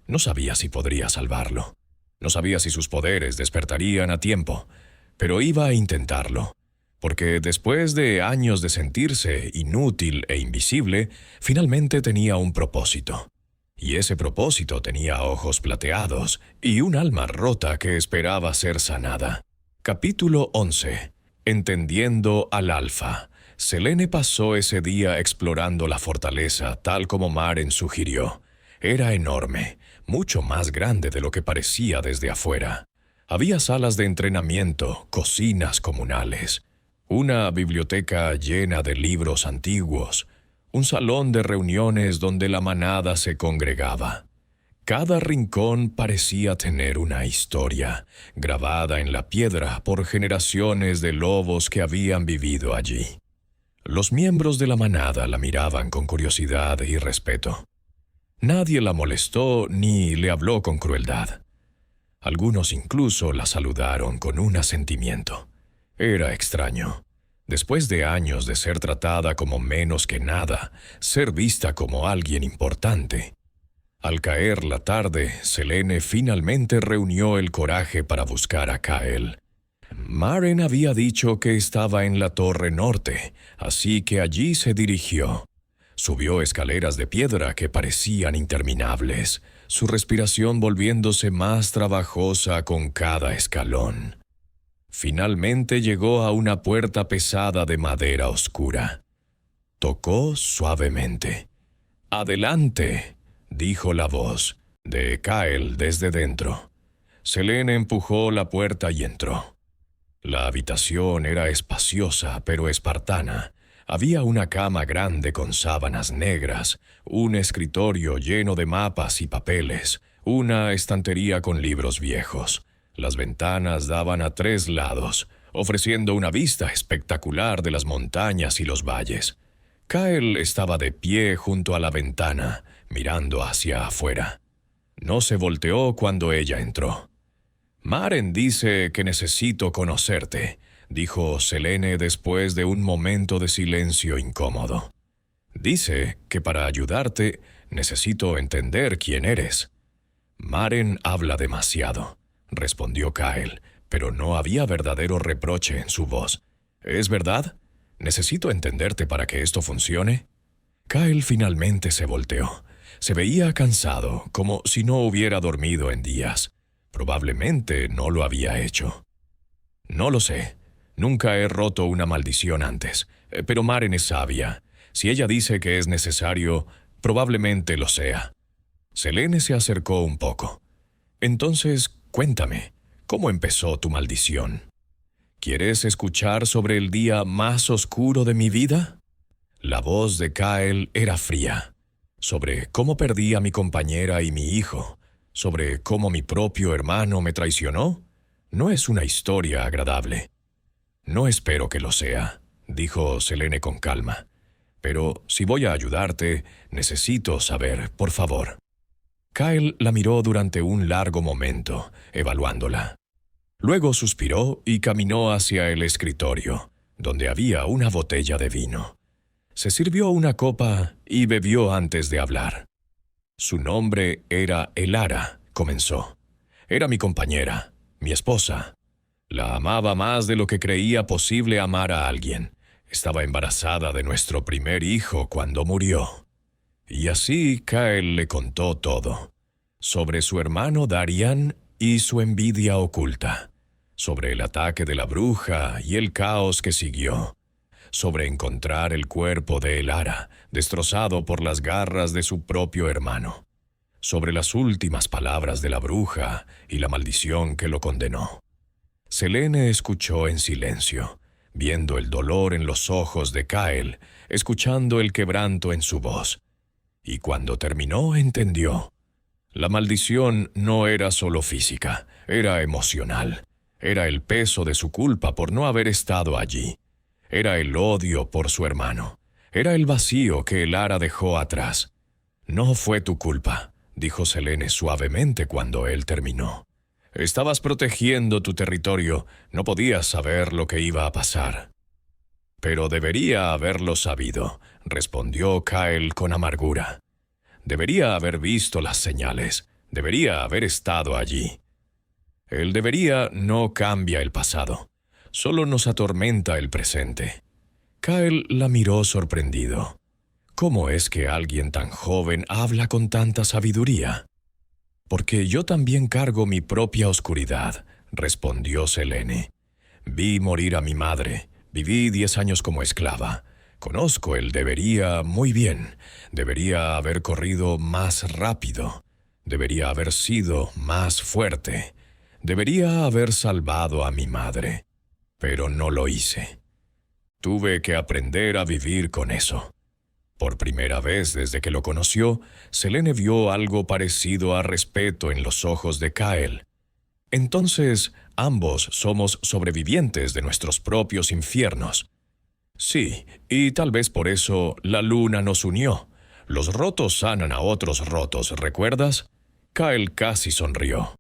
No sabía si podría salvarlo. No sabía si sus poderes despertarían a tiempo, pero iba a intentarlo. Porque después de años de sentirse inútil e invisible, finalmente tenía un propósito. Y ese propósito tenía ojos plateados y un alma rota que esperaba ser sanada. Capítulo 11. Entendiendo al Alfa. Selene pasó ese día explorando la fortaleza, tal como Maren sugirió. Era enorme, mucho más grande de lo que parecía desde afuera. Había salas de entrenamiento, cocinas comunales, una biblioteca llena de libros antiguos, un salón de reuniones donde la manada se congregaba. Cada rincón parecía tener una historia, grabada en la piedra por generaciones de lobos que habían vivido allí. Los miembros de la manada la miraban con curiosidad y respeto. Nadie la molestó ni le habló con crueldad. Algunos incluso la saludaron con un asentimiento. Era extraño. Después de años de ser tratada como menos que nada, ser vista como alguien importante. Al caer la tarde, Selene finalmente reunió el coraje para buscar a Kael. Maren había dicho que estaba en la torre norte, así que allí se dirigió. Subió escaleras de piedra que parecían interminables, su respiración volviéndose más trabajosa con cada escalón. Finalmente llegó a una puerta pesada de madera oscura. Tocó suavemente. «Adelante», dijo la voz de Kael desde dentro. Selene empujó la puerta y entró. La habitación era espaciosa pero espartana. Había una cama grande con sábanas negras, un escritorio lleno de mapas y papeles, una estantería con libros viejos. Las ventanas daban a 3 lados, ofreciendo una vista espectacular de las montañas y los valles. Kael estaba de pie junto a la ventana, mirando hacia afuera. No se volteó cuando ella entró. «Maren dice que necesito conocerte», dijo Selene después de un momento de silencio incómodo. «Dice que para ayudarte necesito entender quién eres». «Maren habla demasiado», respondió Kael, pero no había verdadero reproche en su voz. «¿Es verdad? ¿Necesito entenderte para que esto funcione?» Kael finalmente se volteó. Se veía cansado, como si no hubiera dormido en días. Probablemente no lo había hecho. «No lo sé. Nunca he roto una maldición antes, pero Maren es sabia. Si ella dice que es necesario, probablemente lo sea». Selene se acercó un poco. «Entonces, cuéntame, ¿cómo empezó tu maldición? ¿Quieres escuchar sobre el día más oscuro de mi vida?» La voz de Kael era fría. «Sobre cómo perdí a mi compañera y mi hijo. Sobre cómo mi propio hermano me traicionó. No es una historia agradable». «No espero que lo sea», dijo Selene con calma. «Pero si voy a ayudarte, necesito saber, por favor». Kael la miró durante un largo momento, evaluándola. Luego suspiró y caminó hacia el escritorio, donde había una botella de vino. Se sirvió una copa y bebió antes de hablar. «Su nombre era Elara», comenzó. «Era mi compañera, mi esposa. La amaba más de lo que creía posible amar a alguien. Estaba embarazada de nuestro primer hijo cuando murió». Y así Kael le contó todo. Sobre su hermano Darian y su envidia oculta. Sobre el ataque de la bruja y el caos que siguió. Sobre encontrar el cuerpo de Elara, destrozado por las garras de su propio hermano. Sobre las últimas palabras de la bruja y la maldición que lo condenó. Selene escuchó en silencio, viendo el dolor en los ojos de Kael, escuchando el quebranto en su voz. Y cuando terminó, entendió. La maldición no era solo física, era emocional. Era el peso de su culpa por no haber estado allí. Era el odio por su hermano. Era el vacío que Elara dejó atrás. «No fue tu culpa», dijo Selene suavemente cuando él terminó. «Estabas protegiendo tu territorio, no podías saber lo que iba a pasar». «Pero debería haberlo sabido», respondió Kael con amargura. «Debería haber visto las señales, debería haber estado allí». El debería no cambia el pasado, solo nos atormenta el presente. Kael la miró sorprendido. ¿Cómo es que alguien tan joven habla con tanta sabiduría? «Porque yo también cargo mi propia oscuridad», respondió Selene. «Vi morir a mi madre, viví 10 años como esclava. Conozco el debería muy bien. Debería haber corrido más rápido. Debería haber sido más fuerte. Debería haber salvado a mi madre. Pero no lo hice. Tuve que aprender a vivir con eso». Por primera vez desde que lo conoció, Selene vio algo parecido a respeto en los ojos de Kyle. Entonces, ambos somos sobrevivientes de nuestros propios infiernos. Sí, y tal vez por eso la luna nos unió. Los rotos sanan a otros rotos, ¿recuerdas? Kyle casi sonrió.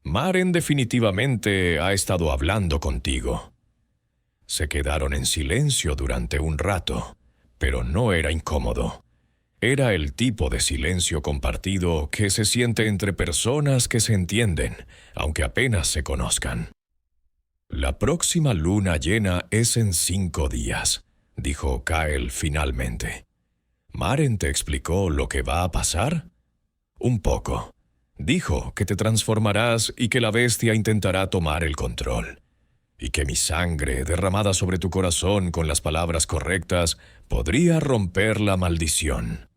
Maren definitivamente ha estado hablando contigo. Se quedaron en silencio durante un rato, pero no era incómodo. Era el tipo de silencio compartido que se siente entre personas que se entienden, aunque apenas se conozcan. La próxima luna llena es en 5 días, dijo Kyle finalmente. ¿Maren te explicó lo que va a pasar? Un poco. Dijo que te transformarás y que la bestia intentará tomar el control. Y que mi sangre, derramada sobre tu corazón con las palabras correctas, podría romper la maldición.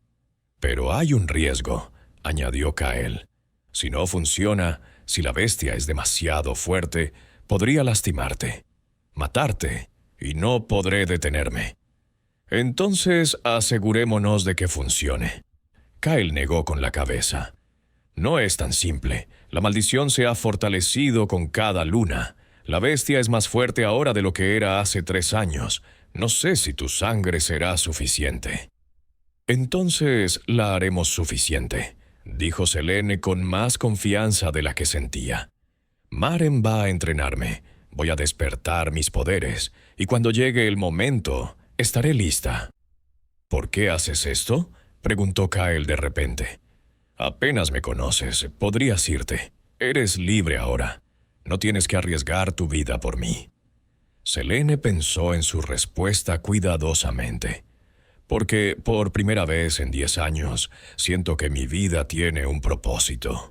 Pero hay un riesgo, añadió Kyle. Si no funciona, si la bestia es demasiado fuerte, podría lastimarte, matarte, y no podré detenerme. Entonces asegurémonos de que funcione. Kyle negó con la cabeza. No es tan simple. La maldición se ha fortalecido con cada luna. La bestia es más fuerte ahora de lo que era hace 3 años. No sé si tu sangre será suficiente. Entonces la haremos suficiente, dijo Selene con más confianza de la que sentía. Maren va a entrenarme. Voy a despertar mis poderes, y cuando llegue el momento, estaré lista. ¿Por qué haces esto?, preguntó Kyle de repente. Apenas me conoces, podrías irte. Eres libre ahora. No tienes que arriesgar tu vida por mí. Selene pensó en su respuesta cuidadosamente. Porque por primera vez en 10 años, siento que mi vida tiene un propósito.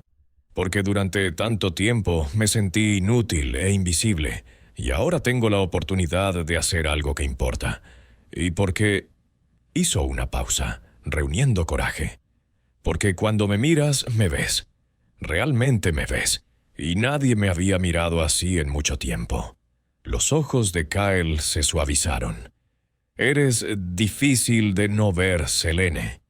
Porque durante tanto tiempo me sentí inútil e invisible, y ahora tengo la oportunidad de hacer algo que importa. Y porque... Hizo una pausa, reuniendo coraje. Porque cuando me miras, me ves. Realmente me ves. Y nadie me había mirado así en mucho tiempo. Los ojos de Kyle se suavizaron. Eres difícil de no ver, Selene.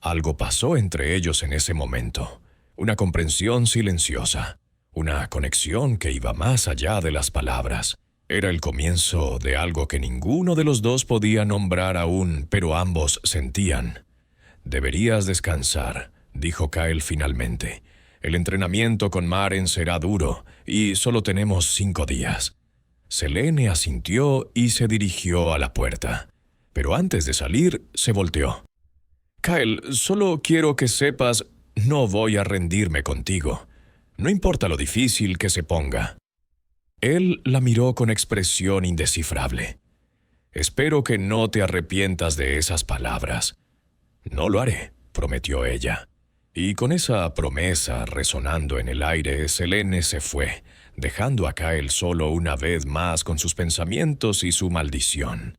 Algo pasó entre ellos en ese momento. Una comprensión silenciosa. Una conexión que iba más allá de las palabras. Era el comienzo de algo que ninguno de los dos podía nombrar aún, pero ambos sentían. Deberías descansar, dijo Kyle finalmente. El entrenamiento con Maren será duro, y solo tenemos 5 días. Selene asintió y se dirigió a la puerta. Pero antes de salir, se volteó. Kyle, solo quiero que sepas, no voy a rendirme contigo. No importa lo difícil que se ponga. Él la miró con expresión indescifrable. Espero que no te arrepientas de esas palabras. No lo haré, prometió ella. Y con esa promesa resonando en el aire, Selene se fue, dejando a Kyle solo una vez más con sus pensamientos y su maldición.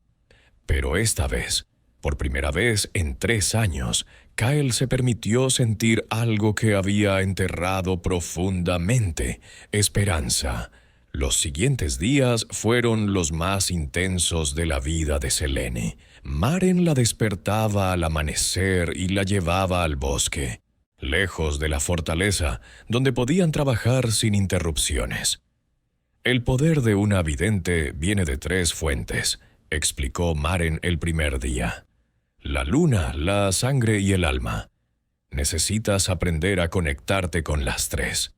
Pero esta vez, por primera vez en 3 años, Kyle se permitió sentir algo que había enterrado profundamente: esperanza. Los siguientes días fueron los más intensos de la vida de Selene. Maren la despertaba al amanecer y la llevaba al bosque, lejos de la fortaleza, donde podían trabajar sin interrupciones. El poder de una vidente viene de 3 fuentes, explicó Maren el primer día. La luna, la sangre y el alma. Necesitas aprender a conectarte con las 3.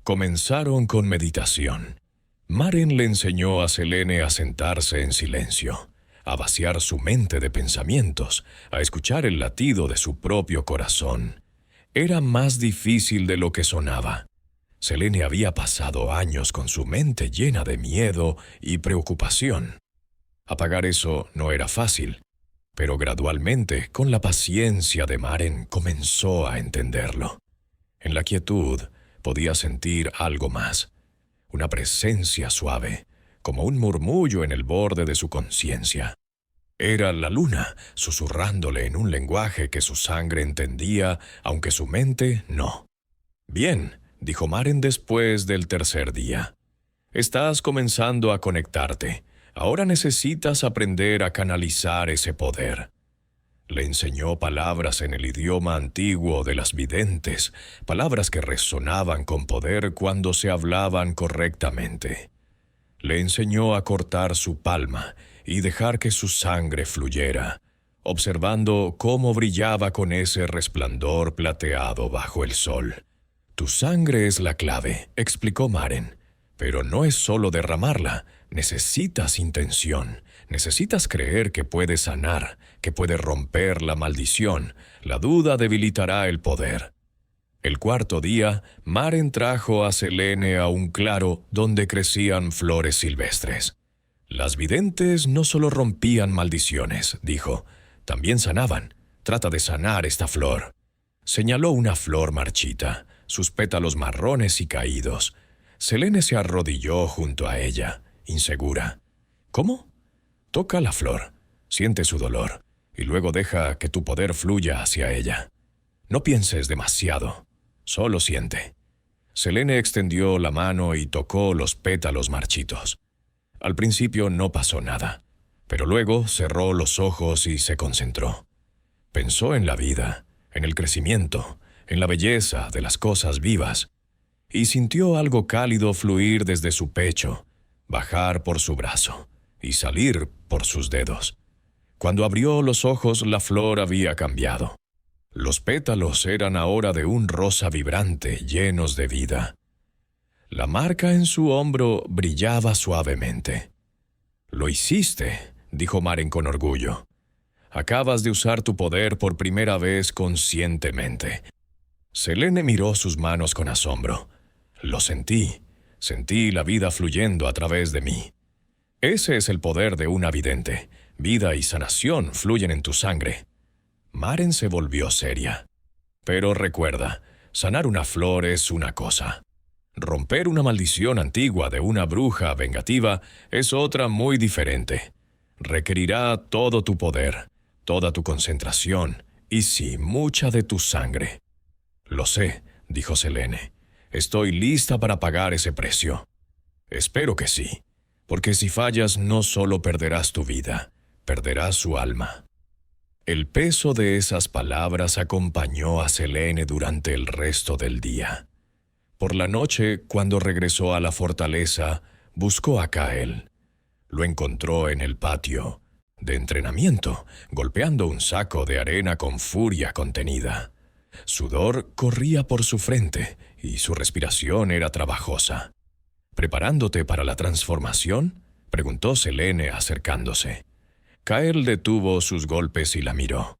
Comenzaron con meditación. Maren le enseñó a Selene a sentarse en silencio, a vaciar su mente de pensamientos, a escuchar el latido de su propio corazón. Era más difícil de lo que sonaba. Selene había pasado años con su mente llena de miedo y preocupación. Apagar eso no era fácil, pero gradualmente, con la paciencia de Maren, comenzó a entenderlo. En la quietud podía sentir algo más. Una presencia suave, como un murmullo en el borde de su conciencia. Era la luna, susurrándole en un lenguaje que su sangre entendía, aunque su mente no. «Bien», dijo Maren después del 3er día. «Estás comenzando a conectarte. Ahora necesitas aprender a canalizar ese poder». Le enseñó palabras en el idioma antiguo de las videntes, palabras que resonaban con poder cuando se hablaban correctamente. Le enseñó a cortar su palma y dejar que su sangre fluyera, observando cómo brillaba con ese resplandor plateado bajo el sol. Tu sangre es la clave, explicó Maren, pero no es solo derramarla, necesitas intención, necesitas creer que puedes sanar, que puedes romper la maldición, la duda debilitará el poder. El cuarto día, Maren trajo a Selene a un claro donde crecían flores silvestres. Las videntes no solo rompían maldiciones, dijo, también sanaban. Trata de sanar esta flor. Señaló una flor marchita, sus pétalos marrones y caídos. Selene se arrodilló junto a ella, insegura. ¿Cómo? Toca la flor, siente su dolor, y luego deja que tu poder fluya hacia ella. No pienses demasiado, solo siente. Selene extendió la mano y tocó los pétalos marchitos. Al principio no pasó nada, pero luego cerró los ojos y se concentró. Pensó en la vida, en el crecimiento, en la belleza de las cosas vivas, y sintió algo cálido fluir desde su pecho, bajar por su brazo y salir por sus dedos. Cuando abrió los ojos, la flor había cambiado. Los pétalos eran ahora de un rosa vibrante, llenos de vida. La marca en su hombro brillaba suavemente. «Lo hiciste», dijo Maren con orgullo. «Acabas de usar tu poder por primera vez conscientemente». Selene miró sus manos con asombro. «Lo sentí. Sentí la vida fluyendo a través de mí». Ese es el poder de una vidente. Vida y sanación fluyen en tu sangre. Maren se volvió seria. Pero recuerda, sanar una flor es una cosa. Romper una maldición antigua de una bruja vengativa es otra muy diferente. Requerirá todo tu poder, toda tu concentración y sí, mucha de tu sangre. Lo sé, dijo Selene. Estoy lista para pagar ese precio. Espero que sí, porque si fallas no solo perderás tu vida, perderás su alma. El peso de esas palabras acompañó a Selene durante el resto del día. Por la noche, cuando regresó a la fortaleza, buscó a Kael. Lo encontró en el patio de entrenamiento, golpeando un saco de arena con furia contenida. Sudor corría por su frente y su respiración era trabajosa. ¿Preparándote para la transformación?, preguntó Selene acercándose. Kael detuvo sus golpes y la miró.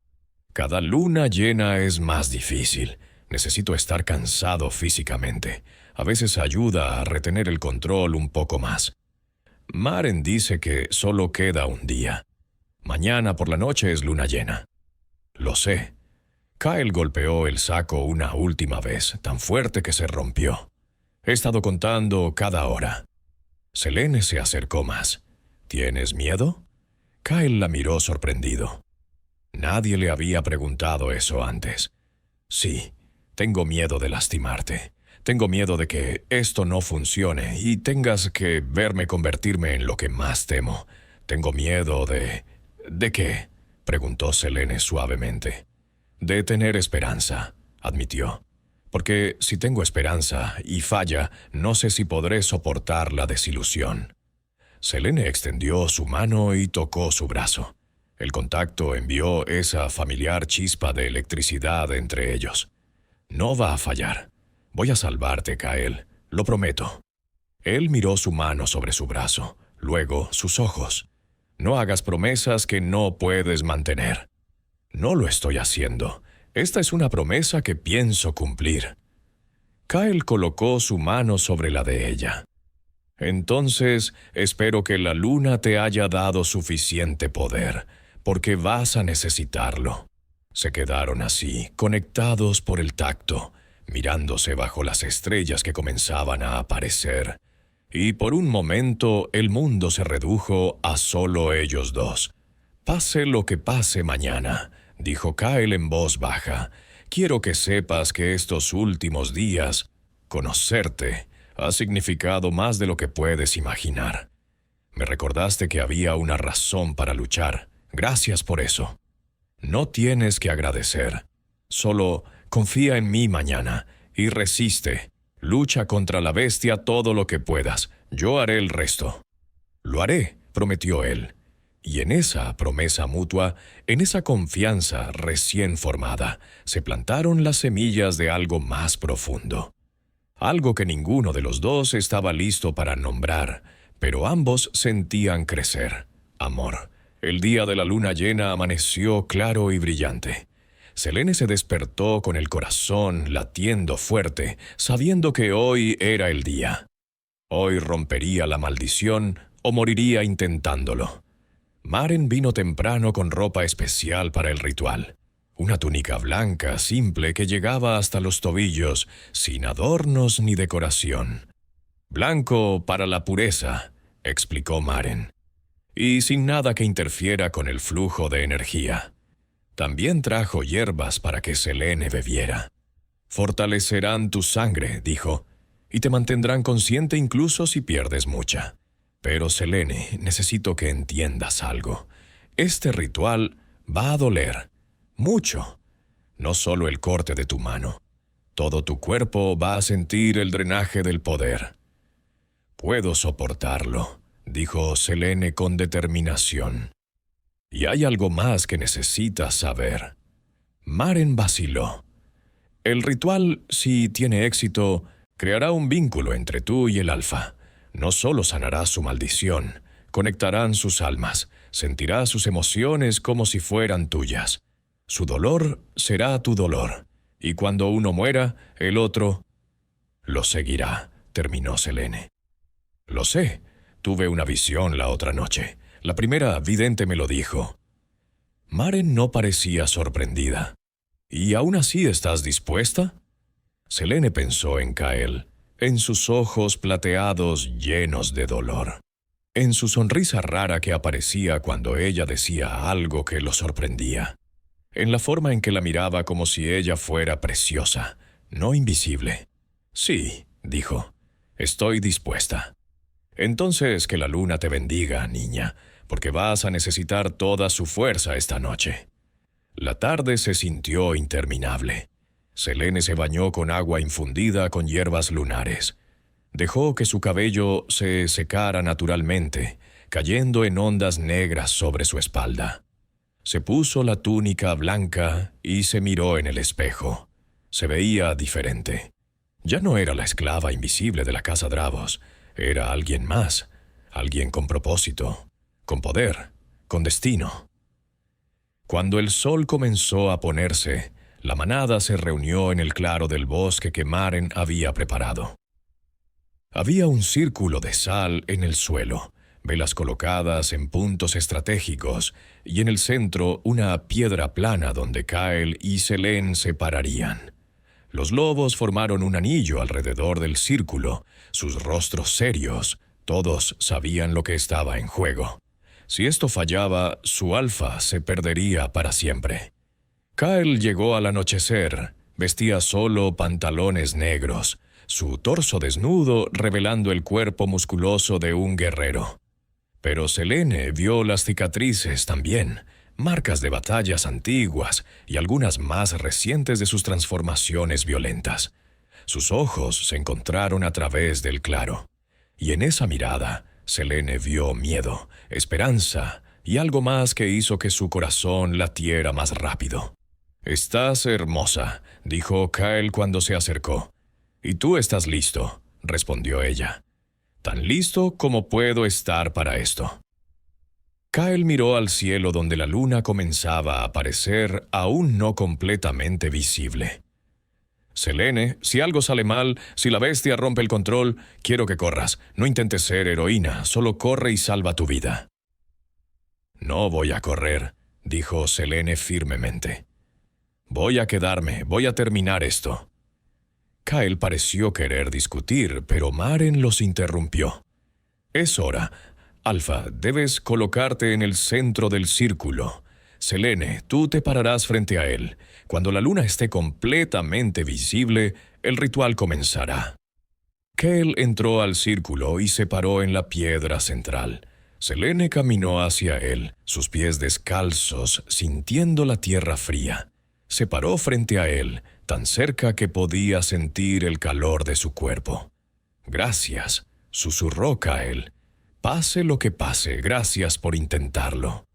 Cada luna llena es más difícil. Necesito estar cansado físicamente. A veces ayuda a retener el control un poco más. Maren dice que solo queda un día. Mañana por la noche es luna llena. Lo sé. Kael golpeó el saco una última vez, tan fuerte que se rompió. He estado contando cada hora. Selene se acercó más. ¿Tienes miedo? Kael la miró sorprendido. Nadie le había preguntado eso antes. Sí, tengo miedo de lastimarte. Tengo miedo de que esto no funcione y tengas que verme convertirme en lo que más temo. Tengo miedo de... ¿De qué?, preguntó Selene suavemente. De tener esperanza, admitió. Porque si tengo esperanza y falla, no sé si podré soportar la desilusión. Selene extendió su mano y tocó su brazo. El contacto envió esa familiar chispa de electricidad entre ellos. No va a fallar. Voy a salvarte, Kael. Lo prometo. Él miró su mano sobre su brazo, luego sus ojos. No hagas promesas que no puedes mantener. No lo estoy haciendo. Esta es una promesa que pienso cumplir. Kael colocó su mano sobre la de ella. Entonces, espero que la luna te haya dado suficiente poder, porque vas a necesitarlo. Se quedaron así, conectados por el tacto, mirándose bajo las estrellas que comenzaban a aparecer. Y por un momento el mundo se redujo a solo ellos dos. Pase lo que pase mañana, dijo Kael en voz baja, quiero que sepas que estos últimos días, conocerte, ha significado más de lo que puedes imaginar. Me recordaste que había una razón para luchar. Gracias por eso. No tienes que agradecer. Solo confía en mí mañana y resiste. Lucha contra la bestia todo lo que puedas. Yo haré el resto. Lo haré, prometió él. Y en esa promesa mutua, en esa confianza recién formada, se plantaron las semillas de algo más profundo. Algo que ninguno de los dos estaba listo para nombrar, pero ambos sentían crecer. Amor. El día de la luna llena amaneció claro y brillante. Selene se despertó con el corazón latiendo fuerte, sabiendo que hoy era el día. Hoy rompería la maldición o moriría intentándolo. Maren vino temprano con ropa especial para el ritual. Una túnica blanca simple que llegaba hasta los tobillos, sin adornos ni decoración. «Blanco para la pureza», explicó Maren, y sin nada que interfiera con el flujo de energía. También trajo hierbas para que Selene bebiera. «Fortalecerán tu sangre», dijo, «y te mantendrán consciente incluso si pierdes mucha. Pero, Selene, necesito que entiendas algo. Este ritual va a doler. Mucho. No solo el corte de tu mano. Todo tu cuerpo va a sentir el drenaje del poder». «Puedo soportarlo», dijo Selene con determinación. «Y hay algo más que necesitas saber». Maren vaciló. «El ritual, si tiene éxito, creará un vínculo entre tú y el Alfa. No solo sanará su maldición, conectarán sus almas, sentirás sus emociones como si fueran tuyas. Su dolor será tu dolor, y cuando uno muera, el otro lo seguirá», terminó Selene. «Lo sé. Tuve una visión la otra noche. La primera vidente me lo dijo». Maren no parecía sorprendida. «¿Y aún así estás dispuesta?» Selene pensó en Kael, en sus ojos plateados llenos de dolor, en su sonrisa rara que aparecía cuando ella decía algo que lo sorprendía, en la forma en que la miraba como si ella fuera preciosa, no invisible. «Sí», dijo, «estoy dispuesta». «Entonces que la luna te bendiga, niña, porque vas a necesitar toda su fuerza esta noche». La tarde se sintió interminable. Selene se bañó con agua infundida con hierbas lunares. Dejó que su cabello se secara naturalmente, cayendo en ondas negras sobre su espalda. Se puso la túnica blanca y se miró en el espejo. Se veía diferente. Ya no era la esclava invisible de la casa Dravos. Era alguien más, alguien con propósito, con poder, con destino. Cuando el sol comenzó a ponerse, la manada se reunió en el claro del bosque que Maren había preparado. Había un círculo de sal en el suelo, velas colocadas en puntos estratégicos, y en el centro una piedra plana donde Kael y Selene se pararían. Los lobos formaron un anillo alrededor del círculo, sus rostros serios. Todos sabían lo que estaba en juego. Si esto fallaba, su Alfa se perdería para siempre. Kael llegó al anochecer. Vestía solo pantalones negros, su torso desnudo revelando el cuerpo musculoso de un guerrero. Pero Selene vio las cicatrices también, marcas de batallas antiguas y algunas más recientes de sus transformaciones violentas. Sus ojos se encontraron a través del claro, y en esa mirada Selene vio miedo, esperanza y algo más que hizo que su corazón latiera más rápido. «Estás hermosa», dijo Kael cuando se acercó. «Y tú estás listo», respondió ella. «Tan listo como puedo estar para esto». Kael miró al cielo donde la luna comenzaba a aparecer aún no completamente visible. «Selene, si algo sale mal, si la bestia rompe el control, quiero que corras. No intentes ser heroína, solo corre y salva tu vida». «No voy a correr», dijo Selene firmemente. «Voy a quedarme, voy a terminar esto». Kael pareció querer discutir, pero Maren los interrumpió. «Es hora. Alfa, debes colocarte en el centro del círculo. Selene, tú te pararás frente a él. Cuando la luna esté completamente visible, el ritual comenzará». Kael entró al círculo y se paró en la piedra central. Selene caminó hacia él, sus pies descalzos, sintiendo la tierra fría. Se paró frente a él, tan cerca que podía sentir el calor de su cuerpo. «Gracias», susurró Kael. «Pase lo que pase, gracias por intentarlo».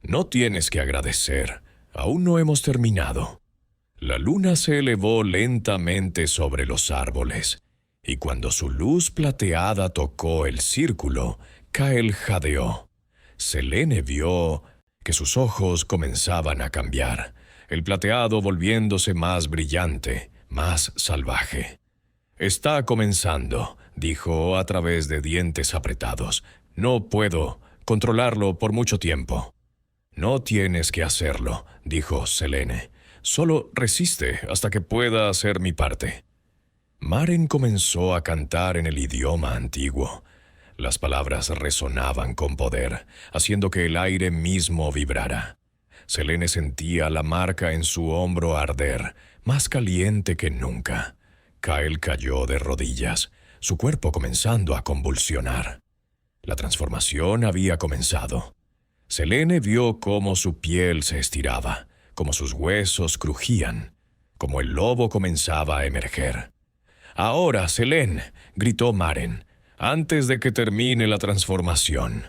«No tienes que agradecer, aún no hemos terminado». La luna se elevó lentamente sobre los árboles, y cuando su luz plateada tocó el círculo, Kael jadeó. Selene vio que sus ojos comenzaban a cambiar, el plateado volviéndose más brillante, más salvaje. «Está comenzando», dijo a través de dientes apretados. «No puedo controlarlo por mucho tiempo». «No tienes que hacerlo», dijo Selene. «Solo resiste hasta que pueda hacer mi parte». Maren comenzó a cantar en el idioma antiguo. Las palabras resonaban con poder, haciendo que el aire mismo vibrara. Selene sentía la marca en su hombro arder, más caliente que nunca. Kael cayó de rodillas, su cuerpo comenzando a convulsionar. La transformación había comenzado. Selene vio cómo su piel se estiraba, cómo sus huesos crujían, cómo el lobo comenzaba a emerger. «Ahora, Selene», gritó Maren, «antes de que termine la transformación».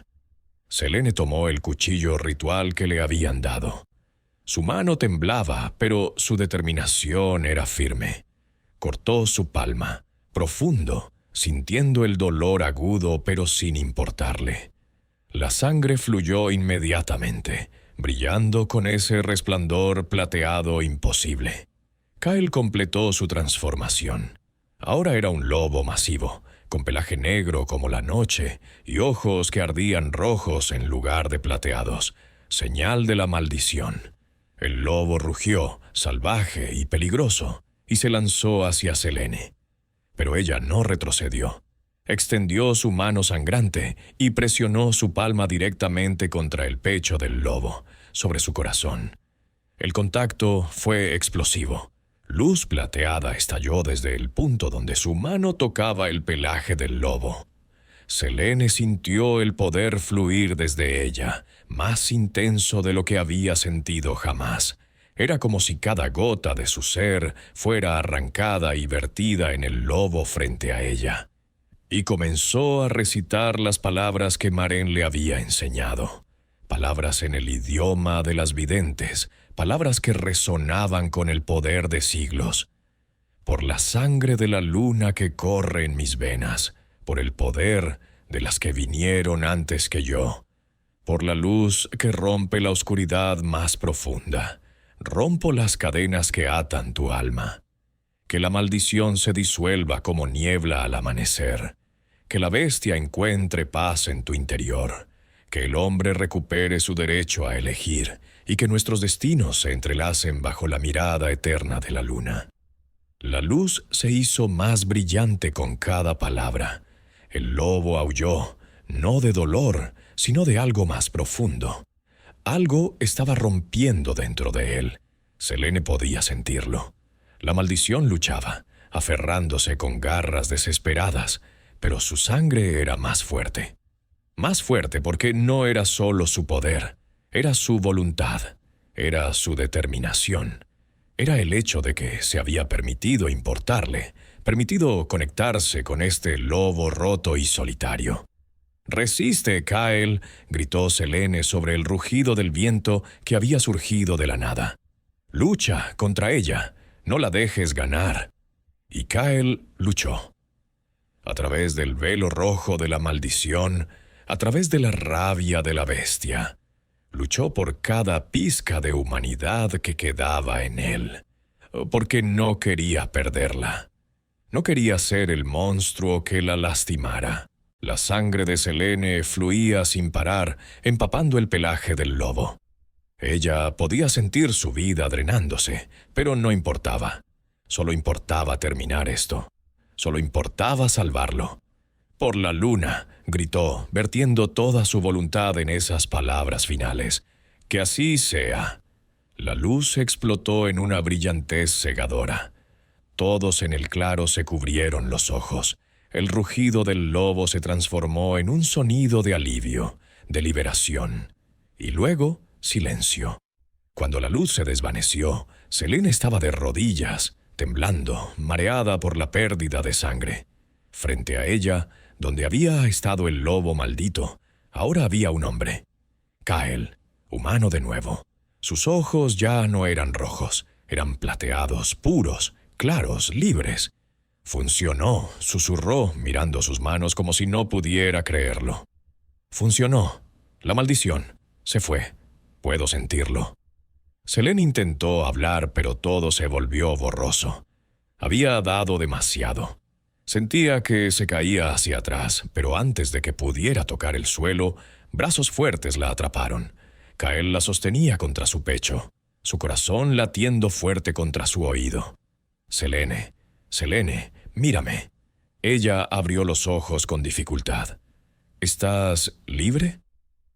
Selene tomó el cuchillo ritual que le habían dado. Su mano temblaba, pero su determinación era firme. Cortó su palma, profundo, sintiendo el dolor agudo pero sin importarle. La sangre fluyó inmediatamente, brillando con ese resplandor plateado imposible. Kael completó su transformación. Ahora era un lobo masivo, con pelaje negro como la noche y ojos que ardían rojos en lugar de plateados, señal de la maldición. El lobo rugió, salvaje y peligroso, y se lanzó hacia Selene. Pero ella no retrocedió. Extendió su mano sangrante y presionó su palma directamente contra el pecho del lobo, sobre su corazón. El contacto fue explosivo. Luz plateada estalló desde el punto donde su mano tocaba el pelaje del lobo. Selene sintió el poder fluir desde ella, más intenso de lo que había sentido jamás. Era como si cada gota de su ser fuera arrancada y vertida en el lobo frente a ella. Y comenzó a recitar las palabras que Maren le había enseñado. Palabras en el idioma de las videntes, palabras que resonaban con el poder de siglos. Por la sangre de la luna que corre en mis venas, por el poder de las que vinieron antes que yo, por la luz que rompe la oscuridad más profunda, rompo las cadenas que atan tu alma. Que la maldición se disuelva como niebla al amanecer, que la bestia encuentre paz en tu interior, que el hombre recupere su derecho a elegir y que nuestros destinos se entrelacen bajo la mirada eterna de la luna. La luz se hizo más brillante con cada palabra. El lobo aulló, no de dolor, sino de algo más profundo. Algo estaba rompiendo dentro de él. Selene podía sentirlo. La maldición luchaba, aferrándose con garras desesperadas, pero su sangre era más fuerte. Más fuerte porque no era solo su poder, era su voluntad, era su determinación. Era el hecho de que se había permitido importarle, permitido conectarse con este lobo roto y solitario. «Resiste, Kael», gritó Selene sobre el rugido del viento que había surgido de la nada. «Lucha contra ella, no la dejes ganar». Y Kael luchó. A través del velo rojo de la maldición, a través de la rabia de la bestia, luchó por cada pizca de humanidad que quedaba en él, porque no quería perderla. No quería ser el monstruo que la lastimara. La sangre de Selene fluía sin parar, empapando el pelaje del lobo. Ella podía sentir su vida drenándose, pero no importaba. Solo importaba terminar esto. Solo importaba salvarlo. «Por la luna», gritó, vertiendo toda su voluntad en esas palabras finales. «Que así sea». La luz explotó en una brillantez cegadora. Todos en el claro se cubrieron los ojos. El rugido del lobo se transformó en un sonido de alivio, de liberación. Y luego, silencio. Cuando la luz se desvaneció, Selene estaba de rodillas, temblando, mareada por la pérdida de sangre. Frente a ella, donde había estado el lobo maldito, ahora había un hombre. Kyle, humano de nuevo. Sus ojos ya no eran rojos, eran plateados, puros, claros, libres. Funcionó, susurró, mirando sus manos como si no pudiera creerlo. Funcionó. La maldición. Se fue. Puedo sentirlo. Selene intentó hablar, pero todo se volvió borroso. Había dado demasiado. Sentía que se caía hacia atrás, pero antes de que pudiera tocar el suelo, brazos fuertes la atraparon. Kyle la sostenía contra su pecho, su corazón latiendo fuerte contra su oído. Selene, Selene, mírame. Ella abrió los ojos con dificultad. ¿Estás libre?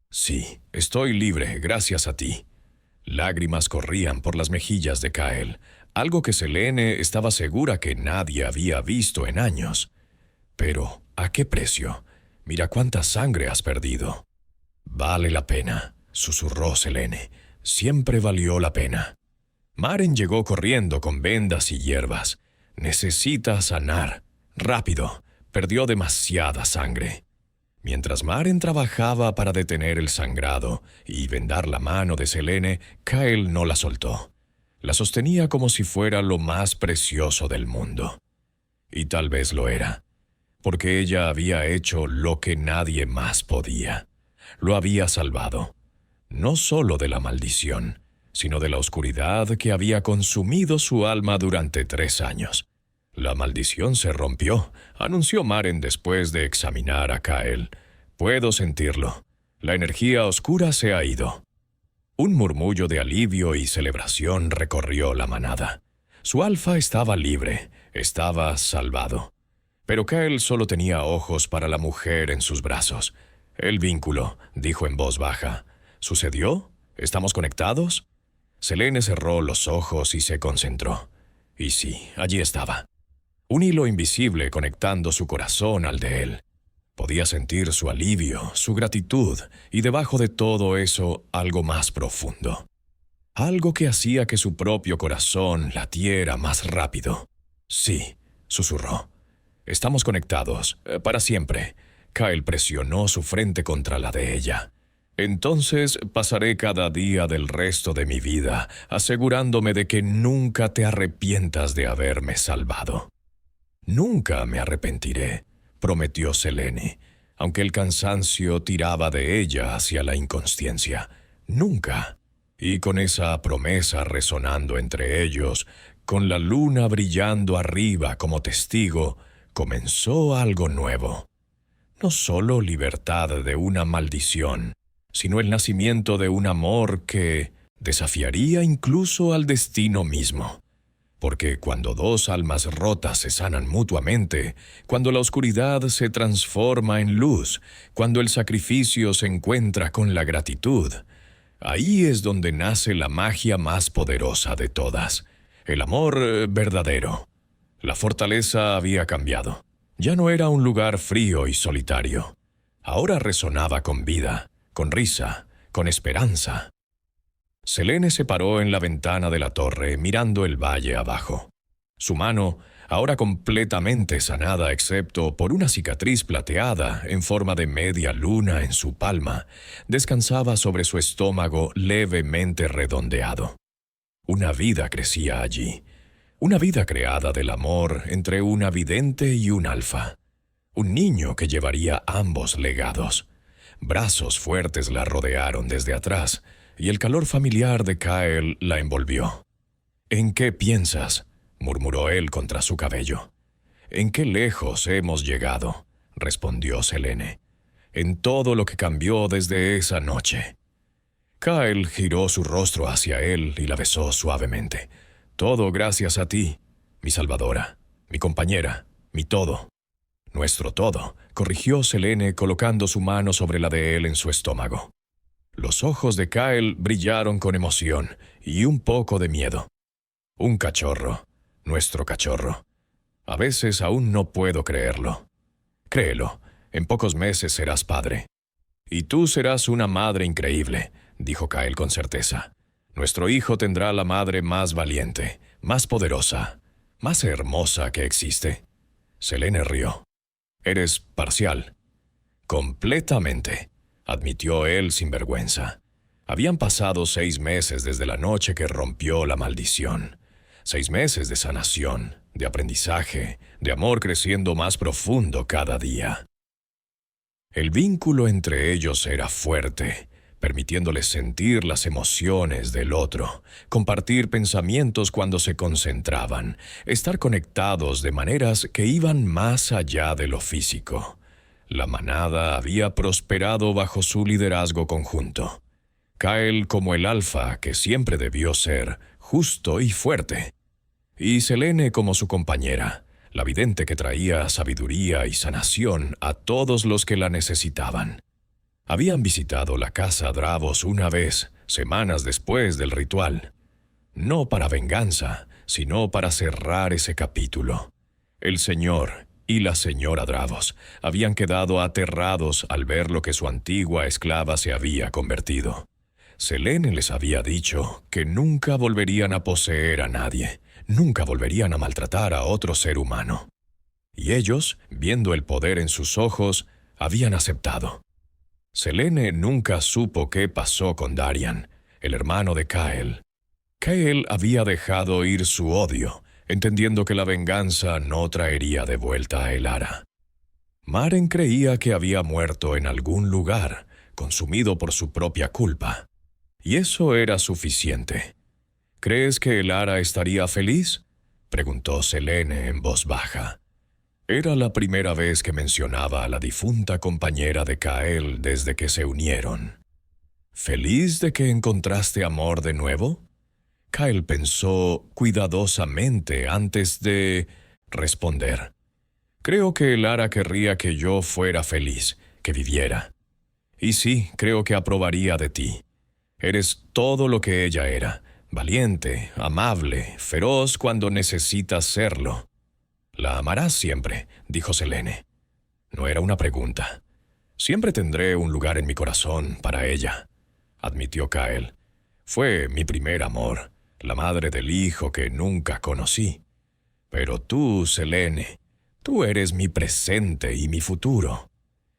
Sí, estoy libre, gracias a ti. Lágrimas corrían por las mejillas de Kyle, algo que Selene estaba segura que nadie había visto en años. Pero, ¿a qué precio? Mira cuánta sangre has perdido. Vale la pena, susurró Selene. Siempre valió la pena. Maren llegó corriendo con vendas y hierbas. Necesita sanar. Rápido. Perdió demasiada sangre. Mientras Maren trabajaba para detener el sangrado y vendar la mano de Selene, Kyle no la soltó. La sostenía como si fuera lo más precioso del mundo. Y tal vez lo era, porque ella había hecho lo que nadie más podía. Lo había salvado, no solo de la maldición, sino de la oscuridad que había consumido su alma durante 3 años. La maldición se rompió, anunció Maren después de examinar a Kyle. Puedo sentirlo. La energía oscura se ha ido. Un murmullo de alivio y celebración recorrió la manada. Su alfa estaba libre, estaba salvado. Pero Kyle solo tenía ojos para la mujer en sus brazos. El vínculo, dijo en voz baja. ¿Sucedió? ¿Estamos conectados? Selene cerró los ojos y se concentró. Y sí, allí estaba. Un hilo invisible conectando su corazón al de él. Podía sentir su alivio, su gratitud, y debajo de todo eso, algo más profundo. Algo que hacía que su propio corazón latiera más rápido. Sí, susurró. Estamos conectados, para siempre. Kyle presionó su frente contra la de ella. Entonces pasaré cada día del resto de mi vida asegurándome de que nunca te arrepientas de haberme salvado. Nunca me arrepentiré, prometió Selene, aunque el cansancio tiraba de ella hacia la inconsciencia. Nunca. Y con esa promesa resonando entre ellos, con la luna brillando arriba como testigo, comenzó algo nuevo. No solo libertad de una maldición, sino el nacimiento de un amor que desafiaría incluso al destino mismo. Porque cuando 2 almas rotas se sanan mutuamente, cuando la oscuridad se transforma en luz, cuando el sacrificio se encuentra con la gratitud, ahí es donde nace la magia más poderosa de todas, el amor verdadero. La fortaleza había cambiado. Ya no era un lugar frío y solitario. Ahora resonaba con vida, con risa, con esperanza. Selene se paró en la ventana de la torre, mirando el valle abajo. Su mano, ahora completamente sanada excepto por una cicatriz plateada en forma de media luna en su palma, descansaba sobre su estómago levemente redondeado. Una vida crecía allí. Una vida creada del amor entre una vidente y un alfa. Un niño que llevaría ambos legados. Brazos fuertes la rodearon desde atrás, y el calor familiar de Kyle la envolvió. «¿En qué piensas?», murmuró él contra su cabello. «¿En qué lejos hemos llegado?», respondió Selene. «En todo lo que cambió desde esa noche». Kyle giró su rostro hacia él y la besó suavemente. «Todo gracias a ti, mi salvadora, mi compañera, mi todo». «Nuestro todo», corrigió Selene colocando su mano sobre la de él en su estómago. Los ojos de Kyle brillaron con emoción y un poco de miedo. «Un cachorro, nuestro cachorro. A veces aún no puedo creerlo». «Créelo, en pocos meses serás padre». Y tú serás una madre increíble, dijo Kael con certeza. Nuestro hijo tendrá la madre más valiente, más poderosa, más hermosa que existe. Selene rió. Eres parcial. Completamente, admitió él sin vergüenza. Habían pasado 6 meses desde la noche que rompió la maldición. 6 meses de sanación, de aprendizaje, de amor creciendo más profundo cada día. El vínculo entre ellos era fuerte, permitiéndoles sentir las emociones del otro, compartir pensamientos cuando se concentraban, estar conectados de maneras que iban más allá de lo físico. La manada había prosperado bajo su liderazgo conjunto. Kael como el alfa que siempre debió ser, justo y fuerte. Y Selene como su compañera, la vidente que traía sabiduría y sanación a todos los que la necesitaban. Habían visitado la casa Dravos una vez, semanas después del ritual. No para venganza, sino para cerrar ese capítulo. El señor y la señora Dravos habían quedado aterrados al ver lo que su antigua esclava se había convertido. Selene les había dicho que nunca volverían a poseer a nadie, nunca volverían a maltratar a otro ser humano. Y ellos, viendo el poder en sus ojos, habían aceptado. Selene nunca supo qué pasó con Darian, el hermano de Kael. Kael había dejado ir su odio, entendiendo que la venganza no traería de vuelta a Elara. Maren creía que había muerto en algún lugar, consumido por su propia culpa. Y eso era suficiente. ¿Crees que Elara estaría feliz?, preguntó Selene en voz baja. Era la primera vez que mencionaba a la difunta compañera de Kael desde que se unieron. ¿Feliz de que encontraste amor de nuevo? Kael pensó cuidadosamente antes de responder. Creo que Elara querría que yo fuera feliz, que viviera. Y sí, creo que aprobaría de ti. Eres todo lo que ella era, valiente, amable, feroz cuando necesitas serlo. La amarás siempre, dijo Selene. No era una pregunta. Siempre tendré un lugar en mi corazón para ella, admitió Kael. Fue mi primer amor, la madre del hijo que nunca conocí. Pero tú, Selene, tú eres mi presente y mi futuro.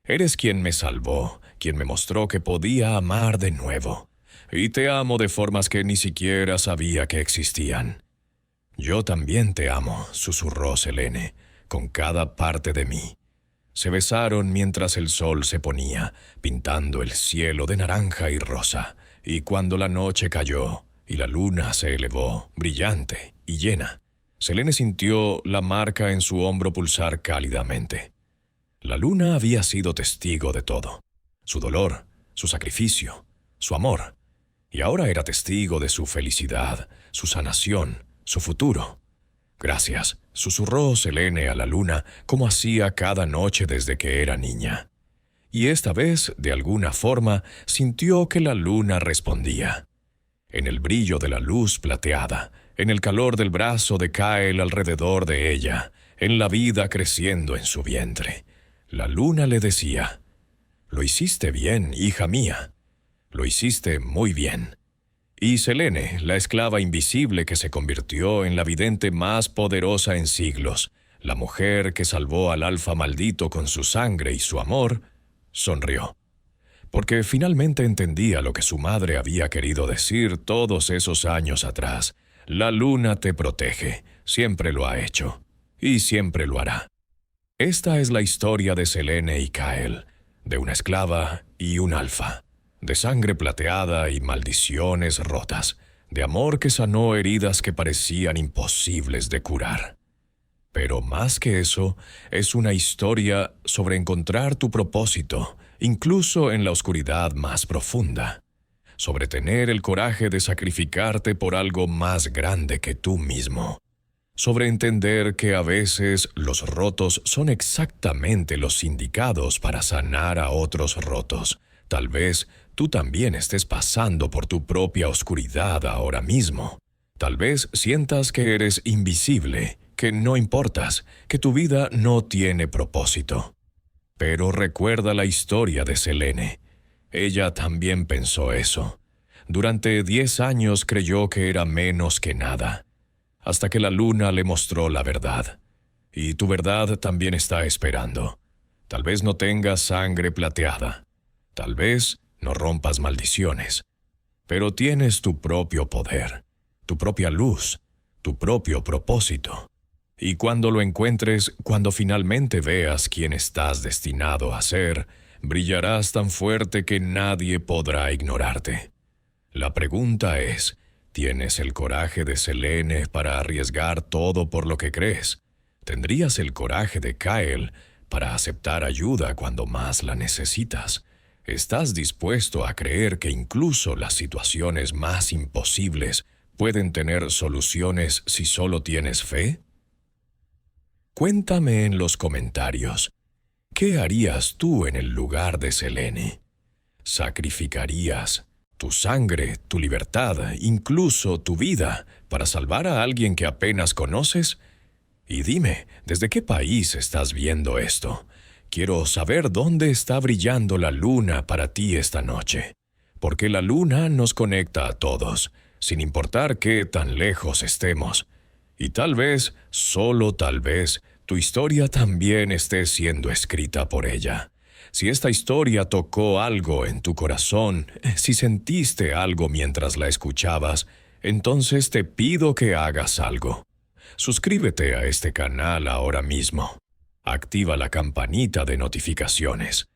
Eres quien me salvó, quien me mostró que podía amar de nuevo. Y te amo de formas que ni siquiera sabía que existían. Yo también te amo, susurró Selene, con cada parte de mí. Se besaron mientras el sol se ponía, pintando el cielo de naranja y rosa, y cuando la noche cayó y la luna se elevó, brillante y llena, Selene sintió la marca en su hombro pulsar cálidamente. La luna había sido testigo de todo, su dolor, su sacrificio, su amor, y ahora era testigo de su felicidad, su sanación, su futuro. Gracias, susurró Selene a la luna como hacía cada noche desde que era niña. Y esta vez, de alguna forma, sintió que la luna respondía. En el brillo de la luz plateada, en el calor del brazo de Kael alrededor de ella, en la vida creciendo en su vientre, la luna le decía: «Lo hiciste bien, hija mía. Lo hiciste muy bien». Y Selene, la esclava invisible que se convirtió en la vidente más poderosa en siglos, la mujer que salvó al alfa maldito con su sangre y su amor, sonrió. Porque finalmente entendía lo que su madre había querido decir todos esos años atrás. La luna te protege, siempre lo ha hecho, y siempre lo hará. Esta es la historia de Selene y Kael, de una esclava y un alfa. De sangre plateada y maldiciones rotas, de amor que sanó heridas que parecían imposibles de curar. Pero más que eso, es una historia sobre encontrar tu propósito, incluso en la oscuridad más profunda, sobre tener el coraje de sacrificarte por algo más grande que tú mismo, sobre entender que a veces los rotos son exactamente los indicados para sanar a otros rotos. Tal vez tú también estés pasando por tu propia oscuridad ahora mismo. Tal vez sientas que eres invisible, que no importas, que tu vida no tiene propósito. Pero recuerda la historia de Selene. Ella también pensó eso. Durante 10 años creyó que era menos que nada, hasta que la luna le mostró la verdad. Y tu verdad también está esperando. Tal vez no tengas sangre plateada. Tal vez no rompas maldiciones. Pero tienes tu propio poder, tu propia luz, tu propio propósito. Y cuando lo encuentres, cuando finalmente veas quién estás destinado a ser, brillarás tan fuerte que nadie podrá ignorarte. La pregunta es, ¿tienes el coraje de Selene para arriesgar todo por lo que crees? ¿Tendrías el coraje de Kael para aceptar ayuda cuando más la necesitas? ¿Estás dispuesto a creer que incluso las situaciones más imposibles pueden tener soluciones si solo tienes fe? Cuéntame en los comentarios, ¿qué harías tú en el lugar de Selene? ¿Sacrificarías tu sangre, tu libertad, incluso tu vida, para salvar a alguien que apenas conoces? Y dime, ¿desde qué país estás viendo esto? Quiero saber dónde está brillando la luna para ti esta noche. Porque la luna nos conecta a todos, sin importar qué tan lejos estemos. Y tal vez, solo tal vez, tu historia también esté siendo escrita por ella. Si esta historia tocó algo en tu corazón, si sentiste algo mientras la escuchabas, entonces te pido que hagas algo. Suscríbete a este canal ahora mismo. Activa la campanita de notificaciones.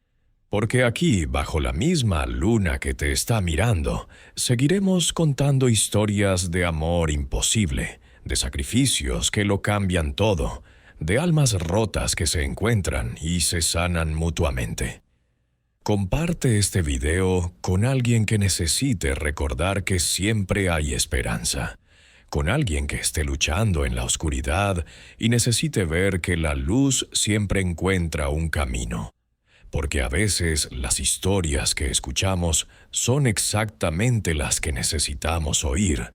Porque aquí, bajo la misma luna que te está mirando, seguiremos contando historias de amor imposible, de sacrificios que lo cambian todo, de almas rotas que se encuentran y se sanan mutuamente. Comparte este video con alguien que necesite recordar que siempre hay esperanza, con alguien que esté luchando en la oscuridad y necesite ver que la luz siempre encuentra un camino. Porque a veces las historias que escuchamos son exactamente las que necesitamos oír.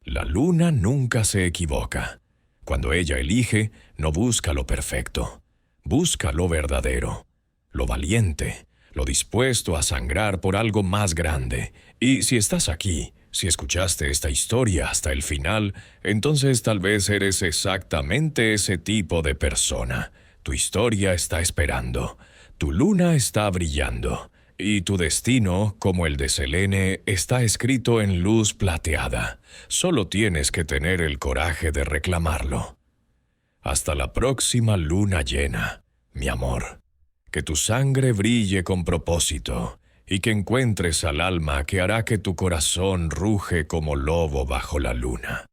La luna nunca se equivoca. Cuando ella elige, no busca lo perfecto. Busca lo verdadero, lo valiente, lo dispuesto a sangrar por algo más grande. Y si estás aquí, si escuchaste esta historia hasta el final, entonces tal vez eres exactamente ese tipo de persona. Tu historia está esperando. Tu luna está brillando. Y tu destino, como el de Selene, está escrito en luz plateada. Solo tienes que tener el coraje de reclamarlo. Hasta la próxima luna llena, mi amor. Que tu sangre brille con propósito y que encuentres al alma que hará que tu corazón ruge como lobo bajo la luna.